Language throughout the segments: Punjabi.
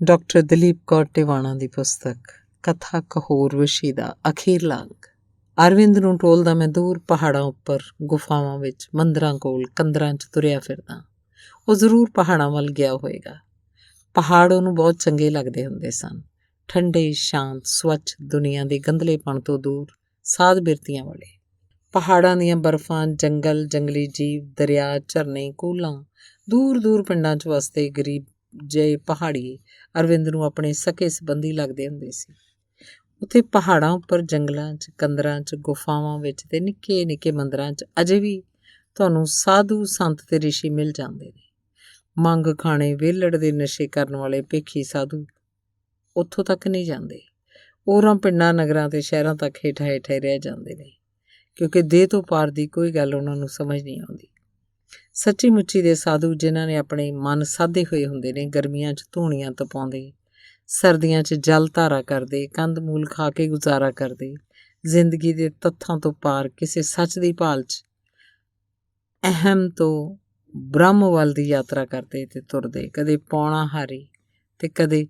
ਡਾਕਟਰ ਦਲੀਪ ਕੌਰ ਟਿਵਾਣਾ ਦੀ ਪੁਸਤਕ ਕਥਾ ਕਹੋਰਵਸ਼ੀ ਦਾ ਅਖੀਰਲਾ ਅੰਗ। ਅਰਵਿੰਦ ਨੂੰ ਟੋਲਦਾ ਮੈਂ ਦੂਰ ਪਹਾੜਾਂ ਉੱਪਰ, ਗੁਫਾਵਾਂ ਵਿੱਚ, ਮੰਦਰਾਂ ਕੋਲ, ਕੰਦਰਾਂ 'ਚ ਤੁਰਿਆ ਫਿਰਦਾ। ਉਹ ਜ਼ਰੂਰ ਪਹਾੜਾਂ ਵੱਲ ਗਿਆ ਹੋਏਗਾ। ਪਹਾੜ ਉਹਨੂੰ ਬਹੁਤ ਚੰਗੇ ਲੱਗਦੇ ਹੁੰਦੇ ਸਨ, ਠੰਡੇ, ਸ਼ਾਂਤ, ਸਵੱਛ, ਦੁਨੀਆ ਦੇ ਗੰਧਲੇਪਣ ਤੋਂ ਦੂਰ, ਸਾਧ ਬਿਰਤੀਆਂ ਵਾਲੇ। ਪਹਾੜਾਂ ਦੀਆਂ ਬਰਫਾਂ, ਜੰਗਲ, ਜੰਗਲੀ ਜੀਵ, ਦਰਿਆ, ਝਰਨੇ, ਕੂਲਾਂ, ਦੂਰ ਦੂਰ ਪਿੰਡਾਂ 'ਚ ਵਸਦੇ ਗਰੀਬ ਜਿਹੇ ਪਹਾੜੀ ਅਰਵਿੰਦ ਨੂੰ ਆਪਣੇ ਸਕੇ ਸੰਬੰਧੀ ਲੱਗਦੇ ਹੁੰਦੇ ਸੀ। ਉੱਥੇ ਪਹਾੜਾਂ ਉੱਪਰ, ਜੰਗਲਾਂ 'ਚ, ਕੰਦਰਾਂ 'ਚ, ਗੁਫਾਵਾਂ ਵਿੱਚ ਤੇ ਨਿੱਕੇ ਨਿੱਕੇ ਮੰਦਰਾਂ 'ਚ ਅਜੇ ਵੀ ਤੁਹਾਨੂੰ ਸਾਧੂ, ਸੰਤ ਤੇ ਰਿਸ਼ੀ ਮਿਲ ਜਾਂਦੇ ਨੇ। ਮੰਗ ਖਾਣੇ, ਵਿਹਲੜ ਦੇ ਨਸ਼ੇ ਕਰਨ ਵਾਲੇ ਭੇਖੀ ਸਾਧੂ ਉੱਥੋਂ ਤੱਕ ਨਹੀਂ ਜਾਂਦੇ। ਹੋਰਾਂ ਪਿੰਡਾਂ, ਨਗਰਾਂ ਤੇ ਸ਼ਹਿਰਾਂ ਤੱਕ ਹੇਠਾਂ ਹੇਠਾਂ ਰਹਿ ਜਾਂਦੇ ਨੇ, ਕਿਉਂਕਿ ਦੇਹ ਤੋਂ ਪਾਰ ਦੀ ਕੋਈ ਗੱਲ ਉਹਨਾਂ ਨੂੰ ਸਮਝ ਨਹੀਂ ਆਉਂਦੀ। ਸੱਚੀ ਮੁੱਚੀ ਦੇ ਸਾਧੂ ਜਿਨ੍ਹਾਂ ਨੇ ਆਪਣੇ ਮਨ ਸਾਧੇ ਹੋਏ ਹੁੰਦੇ ਨੇ, ਗਰਮੀਆਂ 'ਚ ਧੂਣੀਆਂ ਤਪਾਉਂਦੇ, ਸਰਦੀਆਂ 'ਚ ਜਲ ਧਾਰਾ ਕਰਦੇ, ਕੰਦ ਮੂਲ ਖਾ ਕੇ ਗੁਜ਼ਾਰਾ ਕਰਦੇ, ਜ਼ਿੰਦਗੀ ਦੇ ਤੱਥਾਂ ਤੋਂ ਪਾਰ ਕਿਸੇ ਸੱਚ ਦੀ ਭਾਲ 'ਚ ਅਹਿਮ ਤੋਂ ਬ੍ਰਹਮ ਵੱਲ ਦੀ ਯਾਤਰਾ ਕਰਦੇ ਤੇ ਤੁਰਦੇ, ਕਦੇ ਪੌਣਾਹਾਰੀ ਤੇ ਕਦੇ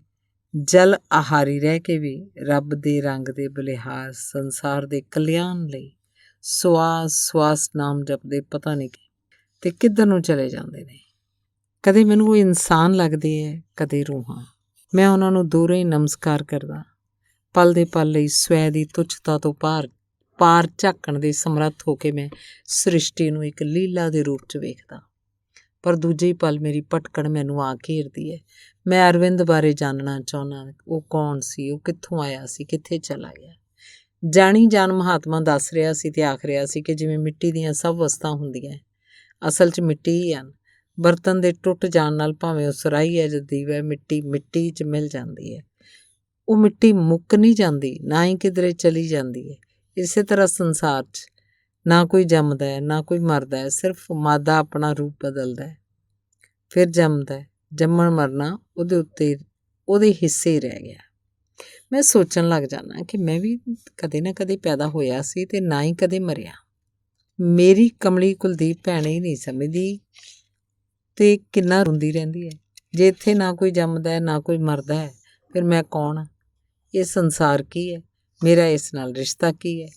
ਜਲ ਆਹਾਰੀ ਰਹਿ ਕੇ ਵੀ ਰੱਬ ਦੇ ਰੰਗ ਦੇ ਬਲਿਹਾਰ ਸੰਸਾਰ ਦੇ ਕਲਿਆਣ ਲਈ ਸਵਾਸ ਸਵਾਸ ਨਾਮ ਜਪਦੇ, ਪਤਾ ਨਹੀਂ ਤੇ ਕਿੱਧਰ ਨੂੰ ਚਲੇ ਜਾਂਦੇ ਨੇ। ਕਦੇ ਮੈਨੂੰ ਉਹ ਇਨਸਾਨ ਲੱਗਦੇ ਹੈ, ਕਦੇ ਰੂਹਾਂ। ਮੈਂ ਉਹਨਾਂ ਨੂੰ ਦੂਰੋਂ ਹੀ ਨਮਸਕਾਰ ਕਰਦਾ। ਪਲ ਦੇ ਪਲ ਲਈ ਸਵੈ ਦੀ ਤੁੱਛਤਾ ਤੋਂ ਪਾਰ ਝਾਕਣ ਦੇ ਸਮਰੱਥ ਹੋ ਕੇ ਮੈਂ ਸ੍ਰਿਸ਼ਟੀ ਨੂੰ ਇੱਕ ਲੀਲਾ ਦੇ ਰੂਪ 'ਚ ਵੇਖਦਾ। ਪਰ ਦੂਜੇ ਹੀ ਪਲ ਮੇਰੀ ਭਟਕਣ ਮੈਨੂੰ ਆ ਘੇਰਦੀ ਹੈ। ਮੈਂ ਅਰਵਿੰਦ ਬਾਰੇ ਜਾਣਨਾ ਚਾਹੁੰਦਾ। ਉਹ ਕੌਣ ਸੀ? ਉਹ ਕਿੱਥੋਂ ਆਇਆ ਸੀ? ਕਿੱਥੇ ਚਲਾ ਗਿਆ? ਜਾਣੀ ਜਾਣ ਮਹਾਤਮਾ ਦੱਸ ਰਿਹਾ ਸੀ ਤੇ ਆਖ ਰਿਹਾ ਸੀ ਕਿ ਜਿਵੇਂ ਮਿੱਟੀ ਦੀਆਂ ਸਭ ਵਸਤਾਂ ਹੁੰਦੀਆਂ, ਅਸਲ 'ਚ ਮਿੱਟੀ ਹੀ ਹਨ। ਬਰਤਨ ਦੇ ਟੁੱਟ ਜਾਣ ਨਾਲ ਭਾਵੇਂ ਉਹ ਸੁਰਾਹੀ ਹੈ ਜਾਂ ਦੀਵਾ ਹੈ, ਮਿੱਟੀ 'ਚ ਮਿਲ ਜਾਂਦੀ ਹੈ। ਉਹ ਮਿੱਟੀ ਮੁੱਕ ਨਹੀਂ ਜਾਂਦੀ, ਨਾ ਹੀ ਕਿਧਰੇ ਚਲੀ ਜਾਂਦੀ ਹੈ। ਇਸੇ ਤਰ੍ਹਾਂ ਸੰਸਾਰ 'ਚ ਨਾ ਕੋਈ ਜੰਮਦਾ ਹੈ, ਨਾ ਕੋਈ ਮਰਦਾ ਹੈ। ਸਿਰਫ ਮਾਦਾ ਆਪਣਾ ਰੂਪ ਬਦਲਦਾ ਹੈ, ਫਿਰ ਜੰਮਦਾ ਹੈ। ਜੰਮਣ ਮਰਨਾ ਉਹਦੇ ਉੱਤੇ, ਉਹਦੇ ਹਿੱਸੇ ਹੀ ਰਹਿ ਗਿਆ। ਮੈਂ ਸੋਚਣ ਲੱਗ ਜਾਂਦਾ ਕਿ ਮੈਂ ਵੀ ਕਦੇ ਨਾ ਕਦੇ ਪੈਦਾ ਹੋਇਆ ਸੀ ਤੇ ਨਾ ਹੀ ਕਦੇ ਮਰਿਆ। ਮੇਰੀ ਕਮਲੀ ਕੁਲਦੀਪ ਭੈਣ ਹੀ ਨਹੀਂ ਸਮਝਦੀ ਤੇ ਕਿੰਨਾ ਰੋਂਦੀ ਰਹਿੰਦੀ ਹੈ। ਜੇ ਇੱਥੇ ਨਾ ਕੋਈ ਜੰਮਦਾ ਹੈ, ਨਾ ਕੋਈ ਮਰਦਾ ਹੈ, ਫਿਰ ਮੈਂ ਕੌਣ ਹਾਂ? ਇਹ ਸੰਸਾਰ ਕੀ ਹੈ? ਮੇਰਾ ਇਸ ਨਾਲ ਰਿਸ਼ਤਾ ਕੀ ਹੈ?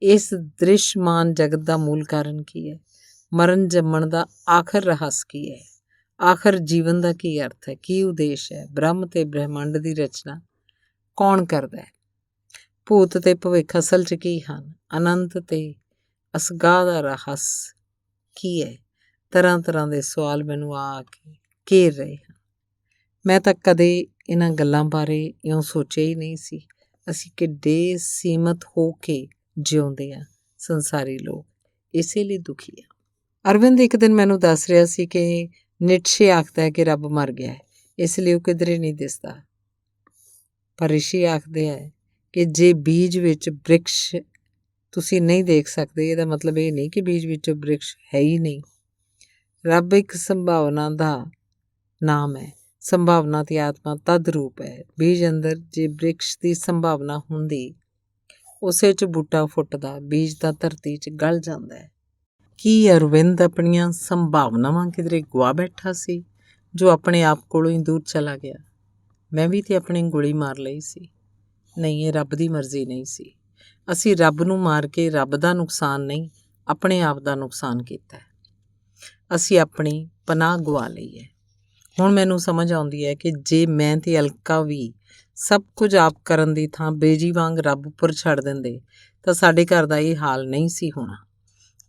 ਇਸ ਦ੍ਰਿਸ਼ਮਾਨ ਜਗਤ ਦਾ ਮੂਲ ਕਾਰਨ ਕੀ ਹੈ? ਮਰਨ ਜੰਮਣ ਦਾ ਆਖਰ ਰਹੱਸ ਕੀ ਹੈ? ਆਖਰ ਜੀਵਨ ਦਾ ਕੀ ਅਰਥ ਹੈ? ਕੀ ਉਦੇਸ਼ ਹੈ? ਬ੍ਰਹਮ ਤੇ ਬ੍ਰਹਿਮੰਡ ਦੀ ਰਚਨਾ ਕੌਣ ਕਰਦਾ ਹੈ? ਭੂਤ ਤੇ ਭਵਿੱਖ ਅਸਲ 'ਚ ਕੀ ਹਨ? ਅਨੰਤ ਤੇ ਅਸਗਾਹ ਦਾ ਰਹੱਸ ਕੀ ਹੈ? ਤਰ੍ਹਾਂ ਤਰ੍ਹਾਂ ਦੇ ਸਵਾਲ ਮੈਨੂੰ ਆ ਕੇ ਘੇਰ ਰਹੇ ਹਨ। ਮੈਂ ਤਾਂ ਕਦੇ ਇਹਨਾਂ ਗੱਲਾਂ ਬਾਰੇ ਇਉਂ ਸੋਚਿਆ ਹੀ ਨਹੀਂ ਸੀ। ਅਸੀਂ ਕਿੱਡੇ ਸੀਮਤ ਹੋ ਕੇ ਜਿਉਂਦੇ ਹਾਂ ਸੰਸਾਰੀ ਲੋਕ, ਇਸੇ ਲਈ ਦੁਖੀ ਆ। ਅਰਵਿੰਦ ਇੱਕ ਦਿਨ ਮੈਨੂੰ ਦੱਸ ਰਿਹਾ ਸੀ ਕਿ ਨੀਟਸ਼ੇ ਆਖਦਾ ਹੈ ਕਿ ਰੱਬ ਮਰ ਗਿਆ ਹੈ, ਇਸ ਲਈ ਉਹ ਕਿਧਰੇ ਨਹੀਂ ਦਿਸਦਾ। ਪਰ ਰਿਸ਼ੀ ਆਖਦੇ ਹੈ ਕਿ ਜੇ ਬੀਜ ਵਿੱਚ ਬ੍ਰਿਕਸ਼ ਤੁਸੀਂ ਨਹੀਂ ਦੇਖ ਸਕਦੇ, ਇਹਦਾ ਮਤਲਬ ਇਹ ਨਹੀਂ ਕਿ ਬੀਜ ਵਿੱਚੋਂ ਬ੍ਰਿਕਸ਼ ਹੈ ਹੀ ਨਹੀਂ। ਰੱਬ ਇੱਕ ਸੰਭਾਵਨਾ ਦਾ ਨਾਮ ਹੈ। ਸੰਭਾਵਨਾ ਤੇ ਆਤਮਾ ਤਦ ਰੂਪ ਹੈ। ਬੀਜ ਅੰਦਰ ਜੇ ਬ੍ਰਿਕਸ਼ ਦੀ ਸੰਭਾਵਨਾ ਹੁੰਦੀ, ਉਸੇ 'ਚ ਬੂਟਾ ਫੁੱਟਦਾ, ਬੀਜ ਤਾਂ ਧਰਤੀ 'ਚ ਗਲ ਜਾਂਦਾ ਹੈ। ਕੀ ਅਰਵਿੰਦ ਆਪਣੀਆਂ ਸੰਭਾਵਨਾਵਾਂ ਕਿਧਰੇ ਗੁਆ ਬੈਠਾ ਸੀ, ਜੋ ਆਪਣੇ ਆਪ ਕੋਲੋਂ ਹੀ ਦੂਰ ਚਲਾ ਗਿਆ? ਮੈਂ ਵੀ ਤੇ ਆਪਣੀ ਗੋਲੀ ਮਾਰ ਲਈ ਸੀ। ਨਹੀਂ, ਇਹ ਰੱਬ ਦੀ ਮਰਜ਼ੀ ਨਹੀਂ ਸੀ। ਅਸੀਂ ਰੱਬ ਨੂੰ ਮਾਰ ਕੇ ਰੱਬ ਦਾ ਨੁਕਸਾਨ ਨਹੀਂ, ਆਪਣੇ ਆਪ ਦਾ ਨੁਕਸਾਨ ਕੀਤਾ ਹੈ। ਅਸੀਂ ਆਪਣੀ ਪਨਾਹ ਗੁਆ ਲਈ ਹੈ। ਹੁਣ ਮੈਨੂੰ ਸਮਝ ਆਉਂਦੀ ਹੈ ਕਿ ਜੇ ਮੈਂ ਤੇ ਅਲਕਾ ਵੀ ਸਭ ਕੁਝ ਆਪ ਕਰਨ ਦੀ ਥਾਂ ਬੇਜੀ ਵਾਂਗ ਰੱਬ ਉੱਪਰ ਛੱਡ ਦਿੰਦੇ ਤਾਂ ਸਾਡੇ ਘਰ ਦਾ ਇਹ ਹਾਲ ਨਹੀਂ ਸੀ ਹੋਣਾ।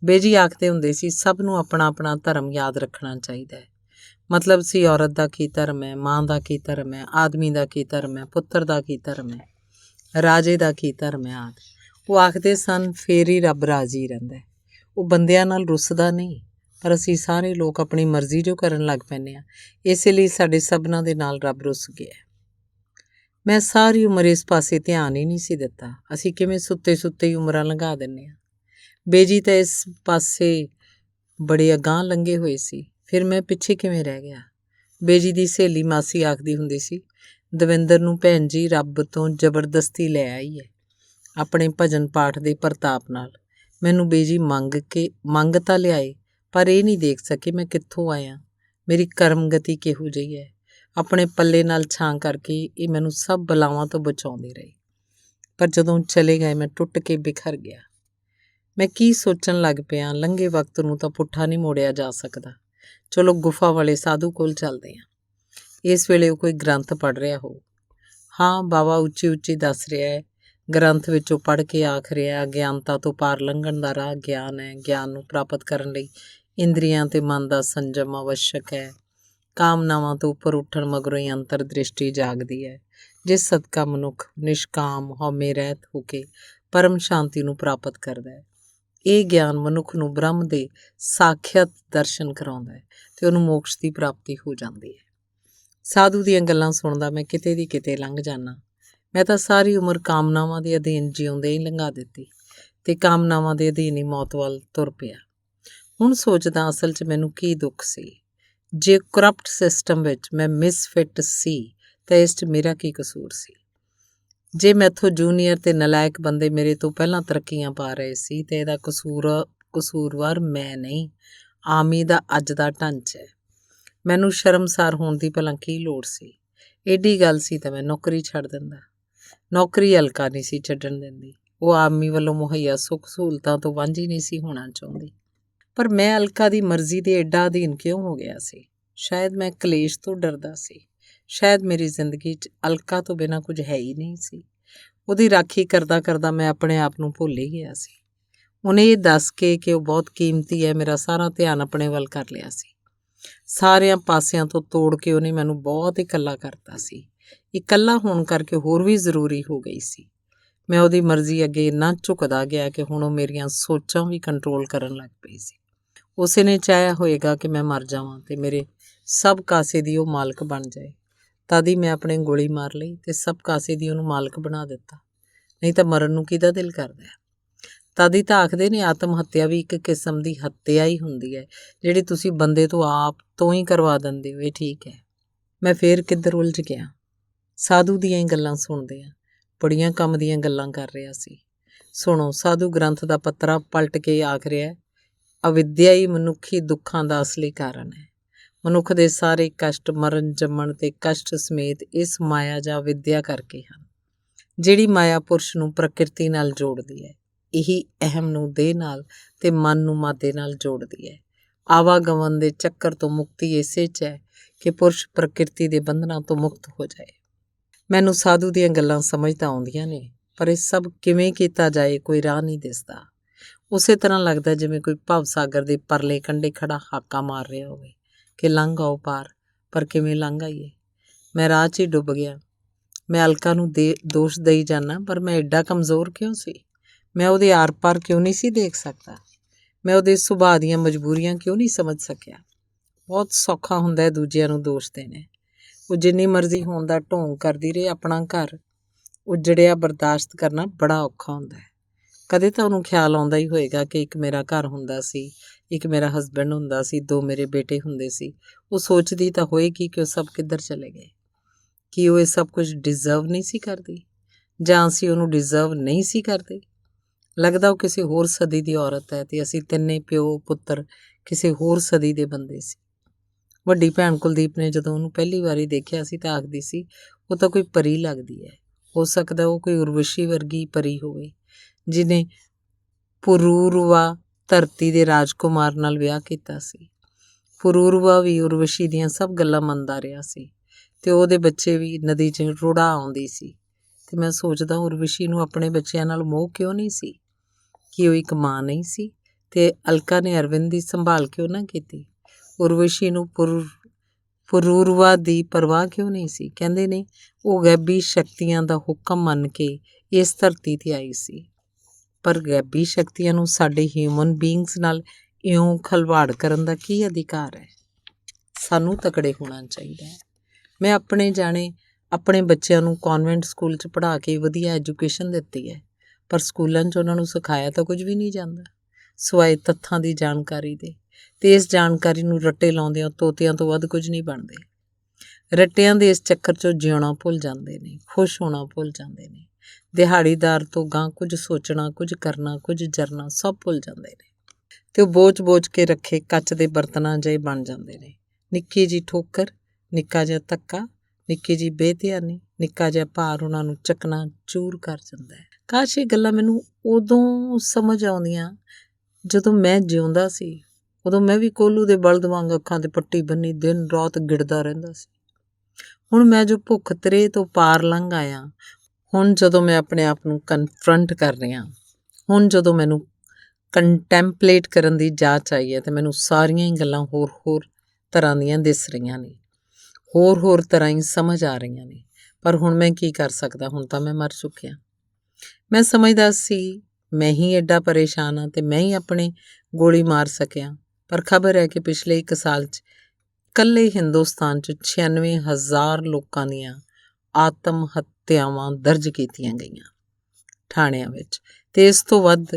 ਬੇਜੀ ਆਖਦੇ ਹੁੰਦੇ ਸੀ, ਸਭ ਨੂੰ ਆਪਣਾ ਆਪਣਾ ਧਰਮ ਯਾਦ ਰੱਖਣਾ ਚਾਹੀਦਾ ਹੈ। ਮਤਲਬ ਸੀ ਔਰਤ ਦਾ ਕੀ ਧਰਮ ਹੈ, ਮਾਂ ਦਾ ਕੀ ਧਰਮ ਹੈ, ਆਦਮੀ ਦਾ ਕੀ ਧਰਮ ਹੈ, ਪੁੱਤਰ ਦਾ ਕੀ ਧਰਮ ਹੈ, ਰਾਜੇ ਦਾ ਕੀ ਧਰਮ ਹੈ ਆਦਿ। ਉਹ ਆਖਦੇ ਸਨ ਫੇਰ ਹੀ ਰੱਬ ਰਾਜੀ ਰਹਿੰਦਾ। ਉਹ ਬੰਦਿਆਂ ਨਾਲ ਰੁੱਸਦਾ ਨਹੀਂ, ਪਰ ਅਸੀਂ ਸਾਰੇ ਲੋਕ ਆਪਣੀ ਮਰਜ਼ੀ ਜੋ ਕਰਨ ਲੱਗ ਪੈਂਦੇ ਹਾਂ, ਇਸੇ ਲਈ ਸਾਡੇ ਸਭਨਾਂ ਦੇ ਨਾਲ ਰੱਬ ਰੁੱਸ ਗਿਆ। ਮੈਂ ਸਾਰੀ ਉਮਰ ਇਸ ਪਾਸੇ ਧਿਆਨ ਹੀ ਨਹੀਂ ਸੀ ਦਿੱਤਾ। ਅਸੀਂ ਕਿਵੇਂ ਸੁੱਤੇ ਸੁੱਤੇ ਹੀ ਉਮਰਾਂ ਲੰਘਾ ਦਿੰਦੇ ਹਾਂ। ਬੇਜੀ ਤਾਂ ਇਸ ਪਾਸੇ ਬੜੇ ਅਗਾਂਹ ਲੰਘੇ ਹੋਏ ਸੀ, ਫਿਰ ਮੈਂ ਪਿੱਛੇ ਕਿਵੇਂ ਰਹਿ ਗਿਆ? ਬੇਜੀ ਦੀ ਸਹੇਲੀ ਮਾਸੀ ਆਖਦੀ ਹੁੰਦੀ ਸੀ, ਦਵਿੰਦਰ ਨੂੰ ਭੈਣ ਜੀ ਰੱਬ ਤੋਂ ਜ਼ਬਰਦਸਤੀ ਲੈ ਆਈ ਹੈ, ਆਪਣੇ ਭਜਨ ਪਾਠ ਦੇ ਪ੍ਰਤਾਪ ਨਾਲ। ਮੈਨੂੰ ਬੇਜੀ ਮੰਗ ਤਾਂ ਲਿਆਏ, ਪਰ ਇਹ ਨਹੀਂ ਦੇਖ ਸਕੇ ਮੈਂ ਕਿੱਥੋਂ ਆਇਆ, ਮੇਰੀ ਕਰਮ ਗਤੀ ਕਿਹੋ ਜਿਹੀ ਹੈ। ਆਪਣੇ ਪੱਲੇ ਨਾਲ ਛਾਂ ਕਰਕੇ ਇਹ ਮੈਨੂੰ ਸਭ ਬਲਾਵਾਂ ਤੋਂ ਬਚਾਉਂਦੇ ਰਹੇ। ਪਰ ਜਦੋਂ ਚਲੇ ਗਏ ਮੈਂ ਟੁੱਟ ਕੇ ਬਿਖਰ ਗਿਆ। ਮੈਂ ਕੀ ਸੋਚਣ ਲੱਗ ਪਿਆ, ਲੰਘੇ ਵਕਤ ਨੂੰ ਤਾਂ ਪੁੱਠਾ ਨਹੀਂ ਮੋੜਿਆ ਜਾ ਸਕਦਾ। ਚਲੋ ਗੁਫਾ ਵਾਲੇ ਸਾਧੂ ਕੋਲ ਚੱਲਦੇ ਹਾਂ। ਇਸ ਵੇਲੇ ਉਹ ਕੋਈ ਗ੍ਰੰਥ ਪੜ੍ਹ ਰਿਹਾ ਹੋ। ਹਾਂ, ਬਾਬਾ ਉੱਚੀ ਉੱਚੀ ਦੱਸ ਰਿਹਾ ਹੈ। ਗ੍ਰੰਥ ਵਿੱਚੋਂ ਪੜ੍ਹ ਕੇ ਆਖ ਰਿਹਾ, ਅਗਿਆਨਤਾ ਤੋਂ ਪਾਰ ਲੰਘਣ ਦਾ ਰਾਹ ਗਿਆਨ ਹੈ। ਗਿਆਨ ਨੂੰ ਪ੍ਰਾਪਤ ਕਰਨ ਲਈ ਇੰਦਰੀਆਂ ਤੇ ਮਨ ਦਾ ਸੰਜਮ ਆਵਸ਼ਕ ਹੈ। ਕਾਮਨਾਵਾਂ ਤੋਂ ਉੱਪਰ ਉੱਠਣ ਮਗਰੋਂ ਹੀ ਅੰਤਰ ਦ੍ਰਿਸ਼ਟੀ ਜਾਗਦੀ ਹੈ, ਜਿਸ ਸਦਕਾ ਮਨੁੱਖ ਨਿਸ਼ਕਾਮ ਹਉਮੈ ਰਹਿਤ ਹੋ ਕੇ ਪਰਮ ਸ਼ਾਂਤੀ ਨੂੰ ਪ੍ਰਾਪਤ ਕਰਦਾ ਹੈ। ਇਹ ਗਿਆਨ ਮਨੁੱਖ ਨੂੰ ਬ੍ਰਹਮ ਦੇ ਸਾਖਿਅਤ ਦਰਸ਼ਨ ਕਰਾਉਂਦਾ ਹੈ ਤੇ ਉਹਨੂੰ ਮੋਕਸ਼ ਦੀ ਪ੍ਰਾਪਤੀ ਹੋ ਜਾਂਦੀ ਹੈ। ਸਾਧੂ ਦੀਆਂ ਗੱਲਾਂ ਸੁਣਦਾ ਮੈਂ ਕਿਤੇ ਦੀ ਕਿਤੇ ਲੰਘ ਜਾਂਦਾ। ਮੈਂ ਤਾਂ ਸਾਰੀ ਉਮਰ ਕਾਮਨਾਵਾਂ ਦੇ ਅਧੀਨ ਜਿਉਂਦੇ ਹੀ ਲੰਘਾ ਦਿੱਤੀ ਤੇ ਕਾਮਨਾਵਾਂ ਦੇ ਅਧੀਨ ਹੀ ਮੌਤ ਵੱਲ ਤੁਰ ਪਿਆ। ਹੁਣ ਸੋਚਦਾ ਅਸਲ 'ਚ ਮੈਨੂੰ ਕੀ ਦੁੱਖ ਸੀ। ਜੇ ਕਰਪਟ ਸਿਸਟਮ ਵਿੱਚ ਮੈਂ ਮਿਸਫਿਟ ਸੀ ਤਾਂ ਇਸ 'ਚ ਮੇਰਾ ਕੀ ਕਸੂਰ ਸੀ। ਜੇ ਮੈਥੋਂ ਜੂਨੀਅਰ ਤੇ ਨਲਾਇਕ ਬੰਦੇ ਮੇਰੇ ਤੋਂ ਪਹਿਲਾਂ ਤਰੱਕੀਆਂ ਪਾ ਰਹੇ ਸੀ ਤੇ ਇਹਦਾ ਕਸੂਰਵਾਰ ਮੈਂ ਨਹੀਂ, ਆਮੀ ਦਾ ਅੱਜ ਦਾ ਢੰਚ ਹੈ। ਮੈਨੂੰ ਸ਼ਰਮਸਾਰ ਹੋਣ ਦੀ ਭਲਾ ਕੀ ਲੋੜ ਸੀ। ਏਡੀ ਗੱਲ ਸੀ ਤਾਂ ਮੈਂ ਨੌਕਰੀ ਛੱਡ ਦਿੰਦਾ। ਨੌਕਰੀ ਅਲਕਾ ਨਹੀਂ ਸੀ ਛੱਡਣ ਦਿੰਦੀ। ਉਹ ਆਮੀ ਵੱਲੋਂ ਮੁਹੱਈਆ ਸੁੱਖ ਸਹੂਲਤਾਂ ਤੋਂ ਵਾਂਝੀ ਨਹੀਂ ਸੀ ਹੋਣਾ ਚਾਹੁੰਦੀ। ਪਰ ਮੈਂ ਅਲਕਾ ਦੀ ਮਰਜ਼ੀ ਦੇ ਏਡਾ ਅਧੀਨ ਕਿਉਂ ਹੋ ਗਿਆ ਸੀ? ਸ਼ਾਇਦ ਮੈਂ ਕਲੇਸ਼ ਤੋਂ ਡਰਦਾ ਸੀ। ਸ਼ਾਇਦ ਮੇਰੀ ਜ਼ਿੰਦਗੀ 'ਚ ਅਲਕਾ ਤੋਂ ਬਿਨਾਂ ਕੁਝ ਹੈ ਹੀ ਨਹੀਂ ਸੀ। ਉਹਦੀ ਰਾਖੀ ਕਰਦਾ ਕਰਦਾ ਮੈਂ ਆਪਣੇ ਆਪ ਨੂੰ ਭੁੱਲ ਹੀ ਗਿਆ ਸੀ। ਉਹਨੇ ਇਹ ਦੱਸ ਕੇ ਕਿ ਉਹ ਬਹੁਤ ਕੀਮਤੀ ਹੈ, ਮੇਰਾ ਸਾਰਾ ਧਿਆਨ ਆਪਣੇ ਵੱਲ ਕਰ ਲਿਆ ਸੀ। ਸਾਰਿਆਂ ਪਾਸਿਆਂ ਤੋਂ ਤੋੜ ਕੇ ਉਹਨੇ ਮੈਨੂੰ ਬਹੁਤ ਇਕੱਲਾ ਕਰਤਾ ਸੀ। ਇਕੱਲਾ ਹੋਣ ਕਰਕੇ ਹੋਰ ਵੀ ਜ਼ਰੂਰੀ ਹੋ ਗਈ ਸੀ। ਮੈਂ ਉਹਦੀ ਮਰਜ਼ੀ ਅੱਗੇ ਇੰਨਾ ਝੁਕਦਾ ਗਿਆ ਕਿ ਹੁਣ ਉਹ ਮੇਰੀਆਂ ਸੋਚਾਂ ਵੀ ਕੰਟਰੋਲ ਕਰਨ ਲੱਗ ਪਈ ਸੀ। ਉਸੇ ਨੇ ਚਾਹਿਆ ਹੋਏਗਾ ਕਿ ਮੈਂ ਮਰ ਜਾਵਾਂ ਤੇ ਮੇਰੇ ਸਭ ਕਾਸੇ ਦੀ ਉਹ ਮਾਲਕ ਬਣ ਜਾਏ। ਤਦ ਹੀ ਮੈਂ ਆਪਣੇ ਗੋਲੀ ਮਾਰ ਲਈ ਤੇ ਸਭ ਕਾਸੇ ਦੀ ਉਹਨੂੰ ਮਾਲਕ ਬਣਾ ਦਿੱਤਾ। ਨਹੀਂ ਤਾਂ ਮਰਨ ਨੂੰ ਕਿਹਦਾ ਦਿਲ ਕਰਦਾ ਹੈ। ਤਦ ਹੀ ਤਾਂ ਆਖਦੇ ਨੇ ਆਤਮ ਹੱਤਿਆ ਵੀ ਇੱਕ ਕਿਸਮ ਦੀ ਹੱਤਿਆ ਹੀ ਹੁੰਦੀ ਹੈ, ਜਿਹੜੀ ਤੁਸੀਂ ਬੰਦੇ ਤੋਂ ਆਪ ਤੋਂ ਹੀ ਕਰਵਾ ਦਿੰਦੇ ਹੋ। ਇਹ ਠੀਕ ਹੈ। ਮੈਂ ਫੇਰ ਕਿੱਧਰ ਉਲਝ ਗਿਆ। ਸਾਧੂ ਦੀਆਂ ਹੀ ਗੱਲਾਂ ਸੁਣਦੇ ਆ। ਬੜੀਆਂ ਕੰਮ ਦੀਆਂ ਗੱਲਾਂ ਕਰ ਰਿਹਾ ਸੀ। ਸੁਣੋ, ਸਾਧੂ ਗ੍ਰੰਥ ਦਾ ਪੱਤਰਾ ਪਲਟ ਕੇ ਆਖ ਰਿਹਾ, ਅਵਿਦਿਆ ਹੀ ਮਨੁੱਖੀ ਦੁੱਖਾਂ ਦਾ ਅਸਲੀ ਕਾਰਨ ਹੈ। ਮਨੁੱਖ ਦੇ ਸਾਰੇ ਕਸ਼ਟ ਮਰਨ ਜੰਮਣ ਤੇ ਕਸ਼ਟ ਸਮੇਤ ਇਸ ਮਾਇਆ ਜਾਂ ਵਿਦਿਆ ਕਰਕੇ ਹਨ, ਜਿਹੜੀ ਮਾਇਆ ਪੁਰਸ਼ ਨੂੰ ਪ੍ਰਕਿਰਤੀ ਨਾਲ ਜੋੜਦੀ ਹੈ। ਇਹੀ ਅਹਮ ਨੂੰ ਦੇਹ ਨਾਲ ਤੇ ਮਨ ਨੂੰ ਮਾਦੇ ਨਾਲ ਜੋੜਦੀ ਹੈ। ਆਵਾਗਮਨ ਦੇ ਚੱਕਰ ਤੋਂ ਮੁਕਤੀ ਇਸੇ 'ਚ ਹੈ ਕਿ ਪੁਰਸ਼ ਪ੍ਰਕਿਰਤੀ ਦੇ ਬੰਧਨਾਂ ਤੋਂ ਮੁਕਤ ਹੋ ਜਾਏ। ਮੈਨੂੰ ਸਾਧੂ ਦੀਆਂ ਗੱਲਾਂ ਸਮਝ ਤਾਂ ਆਉਂਦੀਆਂ ਨੇ, ਪਰ ਇਹ ਸਭ ਕਿਵੇਂ ਕੀਤਾ ਜਾਏ ਕੋਈ ਰਾਹ ਨਹੀਂ ਦਿਸਦਾ। ਉਸੇ ਤਰ੍ਹਾਂ ਲੱਗਦਾ ਜਿਵੇਂ ਕੋਈ ਭਵ ਸਾਗਰ ਦੇ ਪਰਲੇ ਕੰਢੇ ਖੜਾ ਹਾਕਾ ਮਾਰ ਰਿਹਾ ਹੋਵੇ ਕਿ ਲੰਘ ਆਓ ਪਾਰ, ਪਰ ਕਿਵੇਂ ਲੰਘ ਆਈਏ। ਮੈਂ ਰਾਹ 'ਚ ਹੀ ਡੁੱਬ ਗਿਆ। ਮੈਂ ਅਲਕਾ ਨੂੰ ਦੋਸ਼ ਦੇਈ ਜਾਂਦਾ, ਪਰ ਮੈਂ ਐਡਾ ਕਮਜ਼ੋਰ ਕਿਉਂ ਸੀ? ਮੈਂ ਉਹਦੇ ਆਰ ਪਾਰ ਕਿਉਂ ਨਹੀਂ ਸੀ ਦੇਖ ਸਕਦਾ? ਮੈਂ ਉਹਦੇ ਸੁਭਾਅ ਦੀਆਂ ਮਜਬੂਰੀਆਂ ਕਿਉਂ ਨਹੀਂ ਸਮਝ ਸਕਿਆ? ਬਹੁਤ ਸੌਖਾ ਹੁੰਦਾ ਹੈ ਦੂਜਿਆਂ ਨੂੰ ਦੋਸ਼ ਦੇਣੇ। ਉਹ ਜਿੰਨੀ ਮਰਜ਼ੀ ਹੋਣ ਦਾ ਢੋਂਗ ਕਰਦੀ ਰਹੇ, ਆਪਣਾ ਘਰ ਉਜੜਿਆ ਬਰਦਾਸ਼ਤ ਕਰਨਾ ਬੜਾ ਔਖਾ ਹੁੰਦਾ ਹੈ। ਕਦੇ ਤਾਂ ਉਹਨੂੰ ਖਿਆਲ ਆਉਂਦਾ ਹੀ ਹੋਏਗਾ ਕਿ ਇੱਕ ਮੇਰਾ ਘਰ ਹੁੰਦਾ ਸੀ, ਇੱਕ ਮੇਰਾ ਹਸਬੈਂਡ ਹੁੰਦਾ ਸੀ, 2 ਮੇਰੇ ਬੇਟੇ ਹੁੰਦੇ ਸੀ। ਉਹ ਸੋਚਦੀ ਤਾਂ ਹੋਏਗੀ ਕਿ ਉਹ ਸਭ ਕਿੱਧਰ ਚਲੇ ਗਏ। ਕੀ ਉਹ ਇਹ ਸਭ ਕੁਝ ਡਿਜ਼ਰਵ ਨਹੀਂ ਸੀ ਕਰਦੀ, ਜਾਂ ਅਸੀਂ ਉਹਨੂੰ ਡਿਜ਼ਰਵ ਨਹੀਂ ਸੀ ਕਰਦੇ? ਲੱਗਦਾ ਉਹ ਕਿਸੇ ਹੋਰ ਸਦੀ ਦੀ ਔਰਤ ਹੈ ਤੇ ਅਸੀਂ ਤਿੰਨੇ ਪਿਓ ਪੁੱਤਰ ਕਿਸੇ ਹੋਰ ਸਦੀ ਦੇ ਬੰਦੇ ਸੀ। ਵੱਡੀ ਭੈਣ ਕੁਲਦੀਪ ਨੇ ਜਦੋਂ ਉਹਨੂੰ ਪਹਿਲੀ ਵਾਰੀ ਦੇਖਿਆ ਸੀ ਤਾਂ ਆਖਦੀ ਸੀ, ਉਹ ਤਾਂ ਕੋਈ ਪਰੀ ਲੱਗਦੀ ਹੈ। ਹੋ ਸਕਦਾ ਉਹ ਕੋਈ ਉਰਵਸ਼ੀ ਵਰਗੀ ਪਰੀ ਹੋਵੇ, ਜਿਹਨੇ ਪੁਰੂਰਵਾ ਧਰਤੀ ਦੇ ਰਾਜਕੁਮਾਰ ਨਾਲ ਵਿਆਹ ਕੀਤਾ ਸੀ। ਪੁਰੂਰਵਾ ਵੀ ਉਰਵਸ਼ੀ ਦੀਆਂ ਸਭ ਗੱਲਾਂ ਮੰਨਦਾ ਰਿਹਾ ਸੀ ਤੇ ਉਹਦੇ ਬੱਚੇ ਵੀ ਨਦੀ 'ਚ ਰੁੜਾ ਆਉਂਦੀ ਸੀ। ਤੇ ਮੈਂ ਸੋਚਦਾ ਉਰਵਸ਼ੀ ਨੂੰ ਆਪਣੇ ਬੱਚਿਆਂ ਨਾਲ ਮੋਹ ਕਿਉਂ ਨਹੀਂ ਸੀ? ਕਿ ਉਹ ਇੱਕ ਮਾਂ ਨਹੀਂ ਸੀ? ਤੇ ਅਲਕਾ ਨੇ ਅਰਵਿੰਦ ਦੀ ਸੰਭਾਲ ਕਿਉਂ ਨਾ ਕੀਤੀ? ਉਰਵਸ਼ੀ ਨੂੰ ਪੁਰੂਰਵਾ ਦੀ ਪਰਵਾਹ ਕਿਉਂ ਨਹੀਂ ਸੀ? ਕਹਿੰਦੇ ਨੇ ਉਹ ਗੈਬੀ ਸ਼ਕਤੀਆਂ ਦਾ ਹੁਕਮ ਮੰਨ ਕੇ ਇਸ ਧਰਤੀ 'ਤੇ ਆਈ ਸੀ। ਪਰ ਗੈਬੀ ਸ਼ਕਤੀਆਂ ਨੂੰ ਸਾਡੇ ਹਿਊਮਨ ਬੀਇੰਗਸ ਨਾਲ ਇਉਂ ਖਲਵਾੜ ਕਰਨ ਦਾ ਕੀ ਅਧਿਕਾਰ ਹੈ? ਸਾਨੂੰ ਤਕੜੇ ਹੋਣਾ ਚਾਹੀਦਾ ਹੈ। ਮੈਂ ਆਪਣੇ ਜਾਣੇ ਆਪਣੇ ਬੱਚਿਆਂ ਨੂੰ ਕਨਵੈਂਟ ਸਕੂਲ 'ਚ ਪੜ੍ਹਾ ਕੇ ਵਧੀਆ ਐਜੂਕੇਸ਼ਨ ਦਿੱਤੀ ਹੈ, ਪਰ ਸਕੂਲਾਂ 'ਚ ਉਹਨਾਂ ਨੂੰ ਸਿਖਾਇਆ ਤਾਂ ਕੁਝ ਵੀ ਨਹੀਂ ਜਾਂਦਾ ਸਿਵਾਏ ਤੱਥਾਂ ਦੀ ਜਾਣਕਾਰੀ ਦੇ। ਤੇ ਇਸ ਜਾਣਕਾਰੀ ਨੂੰ ਰੱਟੇ ਲਾਉਂਦਿਆਂ ਤੋਤਿਆਂ ਤੋਂ ਵੱਧ ਕੁਝ ਨਹੀਂ ਬਣਦੇ। ਰੱਟਿਆਂ ਦੇ ਇਸ ਚੱਕਰ 'ਚੋਂ ਜਿਉਣਾ ਭੁੱਲ ਜਾਂਦੇ ਨੇ, ਖੁਸ਼ ਹੋਣਾ ਭੁੱਲ ਜਾਂਦੇ ਨੇ। ਦਿਹਾੜੀਦਾਰ ਤੋਂ ਗਾਂ ਕੁਝ ਸੋਚਣਾ, ਕੁਝ ਕਰਨਾ, ਕੁਝ ਜਰਨਾ ਸਭ ਭੁੱਲ ਜਾਂਦੇ ਨੇ ਤੇ ਉਹ ਬੋਚ ਕੇ ਰੱਖੇ ਕੱਚ ਦੇ ਬਰਤਨਾਂ ਜਿਹੇ ਬਣ ਜਾਂਦੇ ਨੇ। ਨਿੱਕੀ ਜਿਹੀ ਠੋਕਰ, ਨਿੱਕਾ ਜਿਹਾ ਧੱਕਾ, ਨਿੱਕੀ ਜਿਹੀ ਬੇਧਿਆਨੀ, ਨਿੱਕਾ ਜਿਹਾ ਭਾਰ ਉਹਨਾਂ ਨੂੰ ਚਕਨਾ ਚੂਰ ਕਰ ਜਾਂਦਾ ਹੈ। ਕਾਸ਼ ਇਹ ਗੱਲਾਂ ਮੈਨੂੰ ਉਦੋਂ ਸਮਝ ਆਉਂਦੀਆਂ ਜਦੋਂ ਮੈਂ ਜਿਉਂਦਾ ਸੀ। ਉਦੋਂ ਮੈਂ ਵੀ ਕੋਹਲੂ ਦੇ ਬਲਦ ਵਾਂਗ ਅੱਖਾਂ 'ਤੇ ਪੱਟੀ ਬੰਨੀ ਦਿਨ ਰਾਤ ਗਿੜਦਾ ਰਹਿੰਦਾ ਸੀ। ਹੁਣ ਮੈਂ ਜੋ ਭੁੱਖ ਤ੍ਰੇਹ ਤੋਂ ਪਾਰ ਲੰਘ ਆਇਆ, ਹੁਣ ਜਦੋਂ ਮੈਂ ਆਪਣੇ ਆਪ ਨੂੰ ਕਨਫਰੰਟ ਕਰ ਰਿਹਾ, ਹੁਣ ਜਦੋਂ ਮੈਨੂੰ ਕੰਟੈਂਪਲੇਟ ਕਰਨ ਦੀ ਜਾਚ ਆਈ ਹੈ ਅਤੇ ਮੈਨੂੰ ਸਾਰੀਆਂ ਹੀ ਗੱਲਾਂ ਹੋਰ ਤਰ੍ਹਾਂ ਦੀਆਂ ਦਿਸ ਰਹੀਆਂ ਨੇ, ਹੋਰ ਤਰ੍ਹਾਂ ਹੀ ਸਮਝ ਆ ਰਹੀਆਂ ਨੇ। ਪਰ ਹੁਣ ਮੈਂ ਕੀ ਕਰ ਸਕਦਾ? ਹੁਣ ਤਾਂ ਮੈਂ ਮਰ ਚੁੱਕਿਆ। ਮੈਂ ਸਮਝਦਾ ਸੀ ਮੈਂ ਹੀ ਐਡਾ ਪਰੇਸ਼ਾਨ ਹਾਂ ਅਤੇ ਮੈਂ ਹੀ ਆਪਣੇ ਗੋਲੀ ਮਾਰ ਸਕਿਆ। ਪਰ ਖਬਰ ਹੈ ਕਿ ਪਿਛਲੇ 1 ਸਾਲ 'ਚ ਇਕੱਲੇ ਹਿੰਦੁਸਤਾਨ 'ਚ 96,000 ਲੋਕਾਂ ਦੀਆਂ ਆਤਮ ਹੱਤਿਆਵਾਂ ਦਰਜ ਕੀਤੀਆਂ ਗਈਆਂ ਥਾਣਿਆਂ ਵਿੱਚ, ਅਤੇ ਇਸ ਤੋਂ ਵੱਧ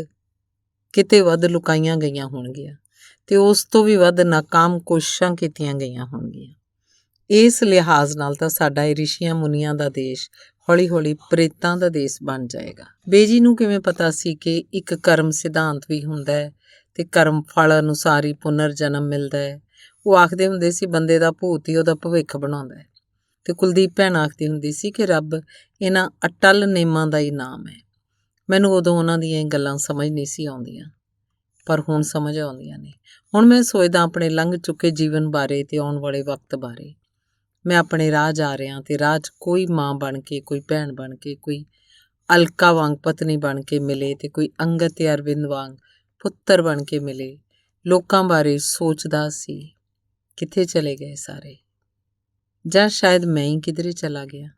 ਕਿਤੇ ਵੱਧ ਲੁਕਾਈਆਂ ਗਈਆਂ ਹੋਣਗੀਆਂ ਅਤੇ ਉਸ ਤੋਂ ਵੀ ਵੱਧ ਨਾਕਾਮ ਕੋਸ਼ਿਸ਼ਾਂ ਕੀਤੀਆਂ ਗਈਆਂ ਹੋਣਗੀਆਂ। ਇਸ ਲਿਹਾਜ਼ ਨਾਲ ਤਾਂ ਸਾਡਾ ਇਹ ਰਿਸ਼ੀਆਂ ਮੁਨੀਆਂ ਦਾ ਦੇਸ਼ ਹੌਲੀ ਪ੍ਰੇਤਾਂ ਦਾ ਦੇਸ਼ ਬਣ ਜਾਏਗਾ। ਬੇਜੀ ਨੂੰ ਕਿਵੇਂ ਪਤਾ ਸੀ ਕਿ ਇੱਕ ਕਰਮ ਸਿਧਾਂਤ ਵੀ ਹੁੰਦਾ ਹੈ ਅਤੇ ਕਰਮ ਫਲ ਅਨੁਸਾਰ ਹੀ ਪੁਨਰ ਜਨਮ ਮਿਲਦਾ ਹੈ। ਉਹ ਆਖਦੇ ਹੁੰਦੇ ਸੀ ਬੰਦੇ ਦਾ ਭੂਤ ਹੀ ਉਹਦਾ ਭਵਿੱਖ ਬਣਾਉਂਦਾ ਹੈ, ਅਤੇ ਕੁਲਦੀਪ ਭੈਣ ਆਖਦੀ ਹੁੰਦੀ ਸੀ ਕਿ ਰੱਬ ਇਹਨਾਂ ਅਟੱਲ ਨੇਮਾਂ ਦਾ ਹੀ ਨਾਮ ਹੈ। ਮੈਨੂੰ ਉਦੋਂ ਉਹਨਾਂ ਦੀਆਂ ਇਹ ਗੱਲਾਂ ਸਮਝ ਨਹੀਂ ਸੀ ਆਉਂਦੀਆਂ, ਪਰ ਹੁਣ ਸਮਝ ਆਉਂਦੀਆਂ ਨੇ। ਹੁਣ ਮੈਂ ਸੋਚਦਾ ਆਪਣੇ ਲੰਘ ਚੁੱਕੇ ਜੀਵਨ ਬਾਰੇ ਅਤੇ ਆਉਣ ਵਾਲੇ ਵਕਤ ਬਾਰੇ। ਮੈਂ ਆਪਣੇ ਰਾਹ ਜਾ ਰਿਹਾ ਅਤੇ ਰਾਹ 'ਚ ਕੋਈ ਮਾਂ ਬਣ ਕੇ, ਕੋਈ ਭੈਣ ਬਣ ਕੇ, ਕੋਈ ਅਲਕਾ ਵਾਂਗ ਪਤਨੀ ਬਣ ਕੇ ਮਿਲੇ ਅਤੇ ਕੋਈ ਅੰਗਦ ਤੇ ਅਰਵਿੰਦ ਵਾਂਗ ਪੁੱਤਰ ਬਣ ਕੇ ਮਿਲੇ। ਲੋਕਾਂ ਬਾਰੇ ਸੋਚਦਾ ਸੀ, ਕਿੱਥੇ ਚਲੇ ਗਏ ਸਾਰੇ? ਜਾਂ ਸ਼ਾਇਦ ਮੈਂ ਹੀ ਕਿਧਰੇ ਚਲਾ ਗਿਆ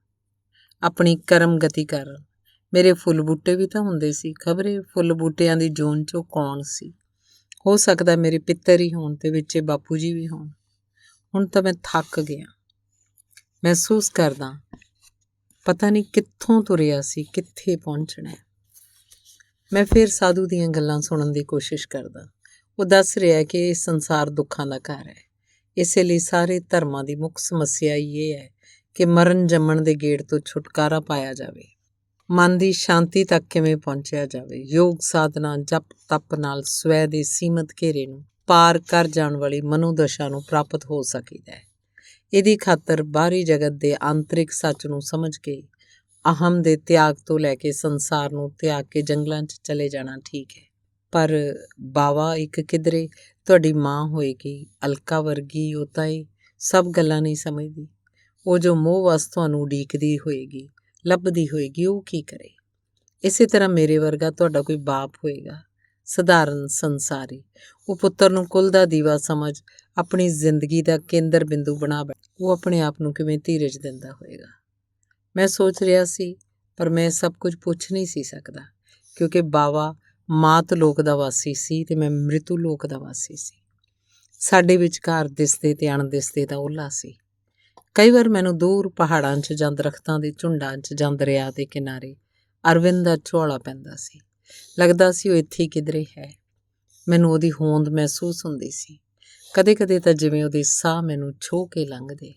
ਆਪਣੀ ਕਰਮ ਗਤੀ ਕਰਨ। ਮੇਰੇ ਫੁੱਲ ਬੂਟੇ ਵੀ ਤਾਂ ਹੁੰਦੇ ਸੀ, ਖਬਰੇ ਫੁੱਲ ਬੂਟਿਆਂ ਦੀ ਜੂਨ 'ਚ ਉਹ ਕੌਣ ਸੀ? ਹੋ ਸਕਦਾ ਮੇਰੇ ਪਿੱਤਰ ਹੀ ਹੋਣ ਅਤੇ ਵਿੱਚੇ ਬਾਪੂ ਜੀ ਵੀ ਹੋਣ। ਹੁਣ ਤਾਂ ਮੈਂ ਥੱਕ ਗਿਆ। ਮਹਿਸੂਸ ਕਰਦਾ ਪਤਾ ਨਹੀਂ ਕਿੱਥੋਂ ਤੁਰਿਆ ਸੀ, ਕਿੱਥੇ ਪਹੁੰਚਣਾ। ਮੈਂ ਫਿਰ ਸਾਧੂ ਦੀਆਂ ਗੱਲਾਂ ਸੁਣਨ ਦੀ ਕੋਸ਼ਿਸ਼ ਕਰਦਾ। ਉਹ ਦੱਸ ਰਿਹਾ ਕਿ ਇਹ ਸੰਸਾਰ ਦੁੱਖਾਂ ਦਾ ਘਰ ਹੈ। ਇਸੇ ਲਈ ਸਾਰੇ ਧਰਮਾਂ ਦੀ ਮੁੱਖ ਸਮੱਸਿਆ ਇਹ ਹੈ ਕਿ ਮਰਨ ਜੰਮਣ ਦੇ ਗੇੜ ਤੋਂ ਛੁਟਕਾਰਾ ਪਾਇਆ ਜਾਵੇ, ਮਨ ਦੀ ਸ਼ਾਂਤੀ ਤੱਕ ਕਿਵੇਂ ਪਹੁੰਚਿਆ ਜਾਵੇ। ਯੋਗ ਸਾਧਨਾ, ਜਪ ਤਪ ਨਾਲ ਸਵੈ ਦੇ ਸੀਮਤ ਘੇਰੇ ਨੂੰ ਪਾਰ ਕਰ ਜਾਣ ਵਾਲੀ ਮਨੋਦਸ਼ਾ ਨੂੰ ਪ੍ਰਾਪਤ ਹੋ ਸਕਦਾ ਹੈ। ਇਹਦੀ ਖਾਤਰ ਬਾਹਰੀ ਜਗਤ ਦੇ ਆਂਤਰਿਕ ਸੱਚ ਨੂੰ ਸਮਝ ਕੇ ਅਹਮ ਦੇ ਤਿਆਗ ਤੋਂ ਲੈ ਕੇ ਸੰਸਾਰ ਨੂੰ ਤਿਆਗ ਕੇ ਜੰਗਲਾਂ 'ਚ ਚਲੇ ਜਾਣਾ ਠੀਕ ਹੈ। ਪਰ ਬਾਵਾ ਇੱਕ ਕਿਧਰੇ ਤੁਹਾਡੀ ਮਾਂ ਹੋਏਗੀ ਅਲਕਾ ਵਰਗੀ, ਉਹ ਤਾਂ ਇਹ ਸਭ ਗੱਲਾਂ ਨਹੀਂ ਸਮਝਦੀ। ਉਹ ਜੋ ਮੋਹ ਵਸ ਤੁਹਾਨੂੰ ਉਡੀਕਦੀ ਹੋਏਗੀ, ਲੱਭਦੀ ਹੋਏਗੀ, ਉਹ ਕੀ ਕਰੇ? ਇਸੇ ਤਰ੍ਹਾਂ ਮੇਰੇ ਵਰਗਾ ਤੁਹਾਡਾ ਕੋਈ ਬਾਪ ਹੋਏਗਾ, ਸਧਾਰਨ ਸੰਸਾਰੀ। ਉਹ ਪੁੱਤਰ ਨੂੰ ਕੁਲ ਦਾ ਦੀਵਾ ਸਮਝ ਆਪਣੀ ਜ਼ਿੰਦਗੀ ਦਾ ਕੇਂਦਰ ਬਿੰਦੂ ਬਣਾ ਉਹ ਆਪਣੇ ਆਪ ਨੂੰ ਕਿਵੇਂ ਧੀਰਜ ਦਿੰਦਾ ਹੋਏਗਾ। ਮੈਂ ਸੋਚ ਰਿਹਾ ਸੀ, ਪਰ ਮੈਂ ਸਭ ਕੁਝ ਪੁੱਛ ਨਹੀਂ ਸੀ ਸਕਦਾ, ਕਿਉਂਕਿ ਬਾਵਾ ਮਾਤ ਲੋਕ ਦਾ ਵਾਸੀ ਸੀ ਅਤੇ ਮੈਂ ਮ੍ਰਿਤੂ ਲੋਕ ਦਾ ਵਾਸੀ ਸੀ। ਸਾਡੇ ਵਿਚਕਾਰ ਦਿਸਦੇ ਤੇ ਅਣਦਿਸਦੇ ਦਾ ਓਹਲਾ ਸੀ। ਕਈ ਵਾਰ ਮੈਨੂੰ ਦੂਰ ਪਹਾੜਾਂ 'ਚ ਜਾਂ ਦਰਖਤਾਂ ਦੇ ਝੁੰਡਾਂ 'ਚ ਜਾਂ ਦਰਿਆ ਦੇ ਕਿਨਾਰੇ ਅਰਵਿੰਦ ਦਾ ਝੋਲਾ ਪੈਂਦਾ ਸੀ। ਲੱਗਦਾ ਸੀ ਉਹ ਇੱਥੇ ਕਿਧਰੇ ਹੈ। ਮੈਨੂੰ ਉਹਦੀ ਹੋਂਦ ਮਹਿਸੂਸ ਹੁੰਦੀ ਸੀ। ਕਦੇ ਤਾਂ ਜਿਵੇਂ ਉਹਦੇ ਸਾਹ ਮੈਨੂੰ ਛੋਹ ਕੇ ਲੰਘਦੇ,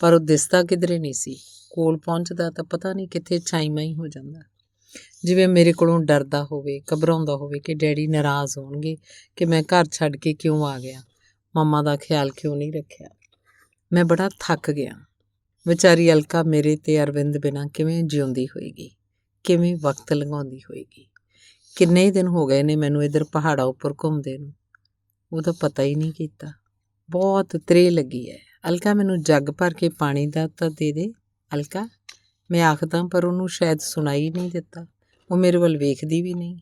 ਪਰ ਉਹ ਦਿਸਦਾ ਕਿਧਰੇ ਨਹੀਂ ਸੀ। ਕੋਲ ਪਹੁੰਚਦਾ ਤਾਂ ਪਤਾ ਨਹੀਂ ਕਿੱਥੇ ਛਾਈਮਾ ਹੀ ਹੋ ਜਾਂਦਾ, ਜਿਵੇਂ ਮੇਰੇ ਕੋਲੋਂ ਡਰਦਾ ਹੋਵੇ, ਘਬਰਾਉਂਦਾ ਹੋਵੇ ਕਿ ਡੈਡੀ ਨਾਰਾਜ਼ ਹੋਣਗੇ ਕਿ ਮੈਂ ਘਰ ਛੱਡ ਕੇ ਕਿਉਂ ਆ ਗਿਆ, ਮੰਮਾ ਦਾ ਖਿਆਲ ਕਿਉਂ ਨਹੀਂ ਰੱਖਿਆ। ਮੈਂ ਬੜਾ ਥੱਕ ਗਿਆ। ਵਿਚਾਰੀ ਅਲਕਾ ਮੇਰੇ ਤੇ ਅਰਵਿੰਦ ਬਿਨਾਂ ਕਿਵੇਂ ਜਿਉਂਦੀ ਹੋਏਗੀ, ਕਿਵੇਂ ਵਕਤ ਲੰਘਾਉਂਦੀ ਹੋਏਗੀ। ਕਿੰਨੇ ਹੀ ਦਿਨ ਹੋ ਗਏ ਨੇ ਮੈਨੂੰ ਇੱਧਰ ਪਹਾੜਾਂ ਉੱਪਰ ਘੁੰਮਦੇ ਨੂੰ, ਉਹਦਾ ਪਤਾ ਹੀ ਨਹੀਂ ਕੀਤਾ। ਬਹੁਤ ਤ੍ਰੇਹ ਲੱਗੀ ਹੈ। ਅਲਕਾ ਮੈਨੂੰ ਜੱਗ ਭਰ ਕੇ ਪਾਣੀ ਦਾ ਤਾਂ ਦੇ ਦੇ ਅਲਕਾ, ਮੈਂ ਆਖਦਾ, ਪਰ ਉਹਨੂੰ ਸ਼ਾਇਦ ਸੁਣਾਈ ਨਹੀਂ ਦਿੱਤਾ। ਉਹ ਮੇਰੇ ਵੱਲ ਵੇਖਦੀ ਵੀ ਨਹੀਂ।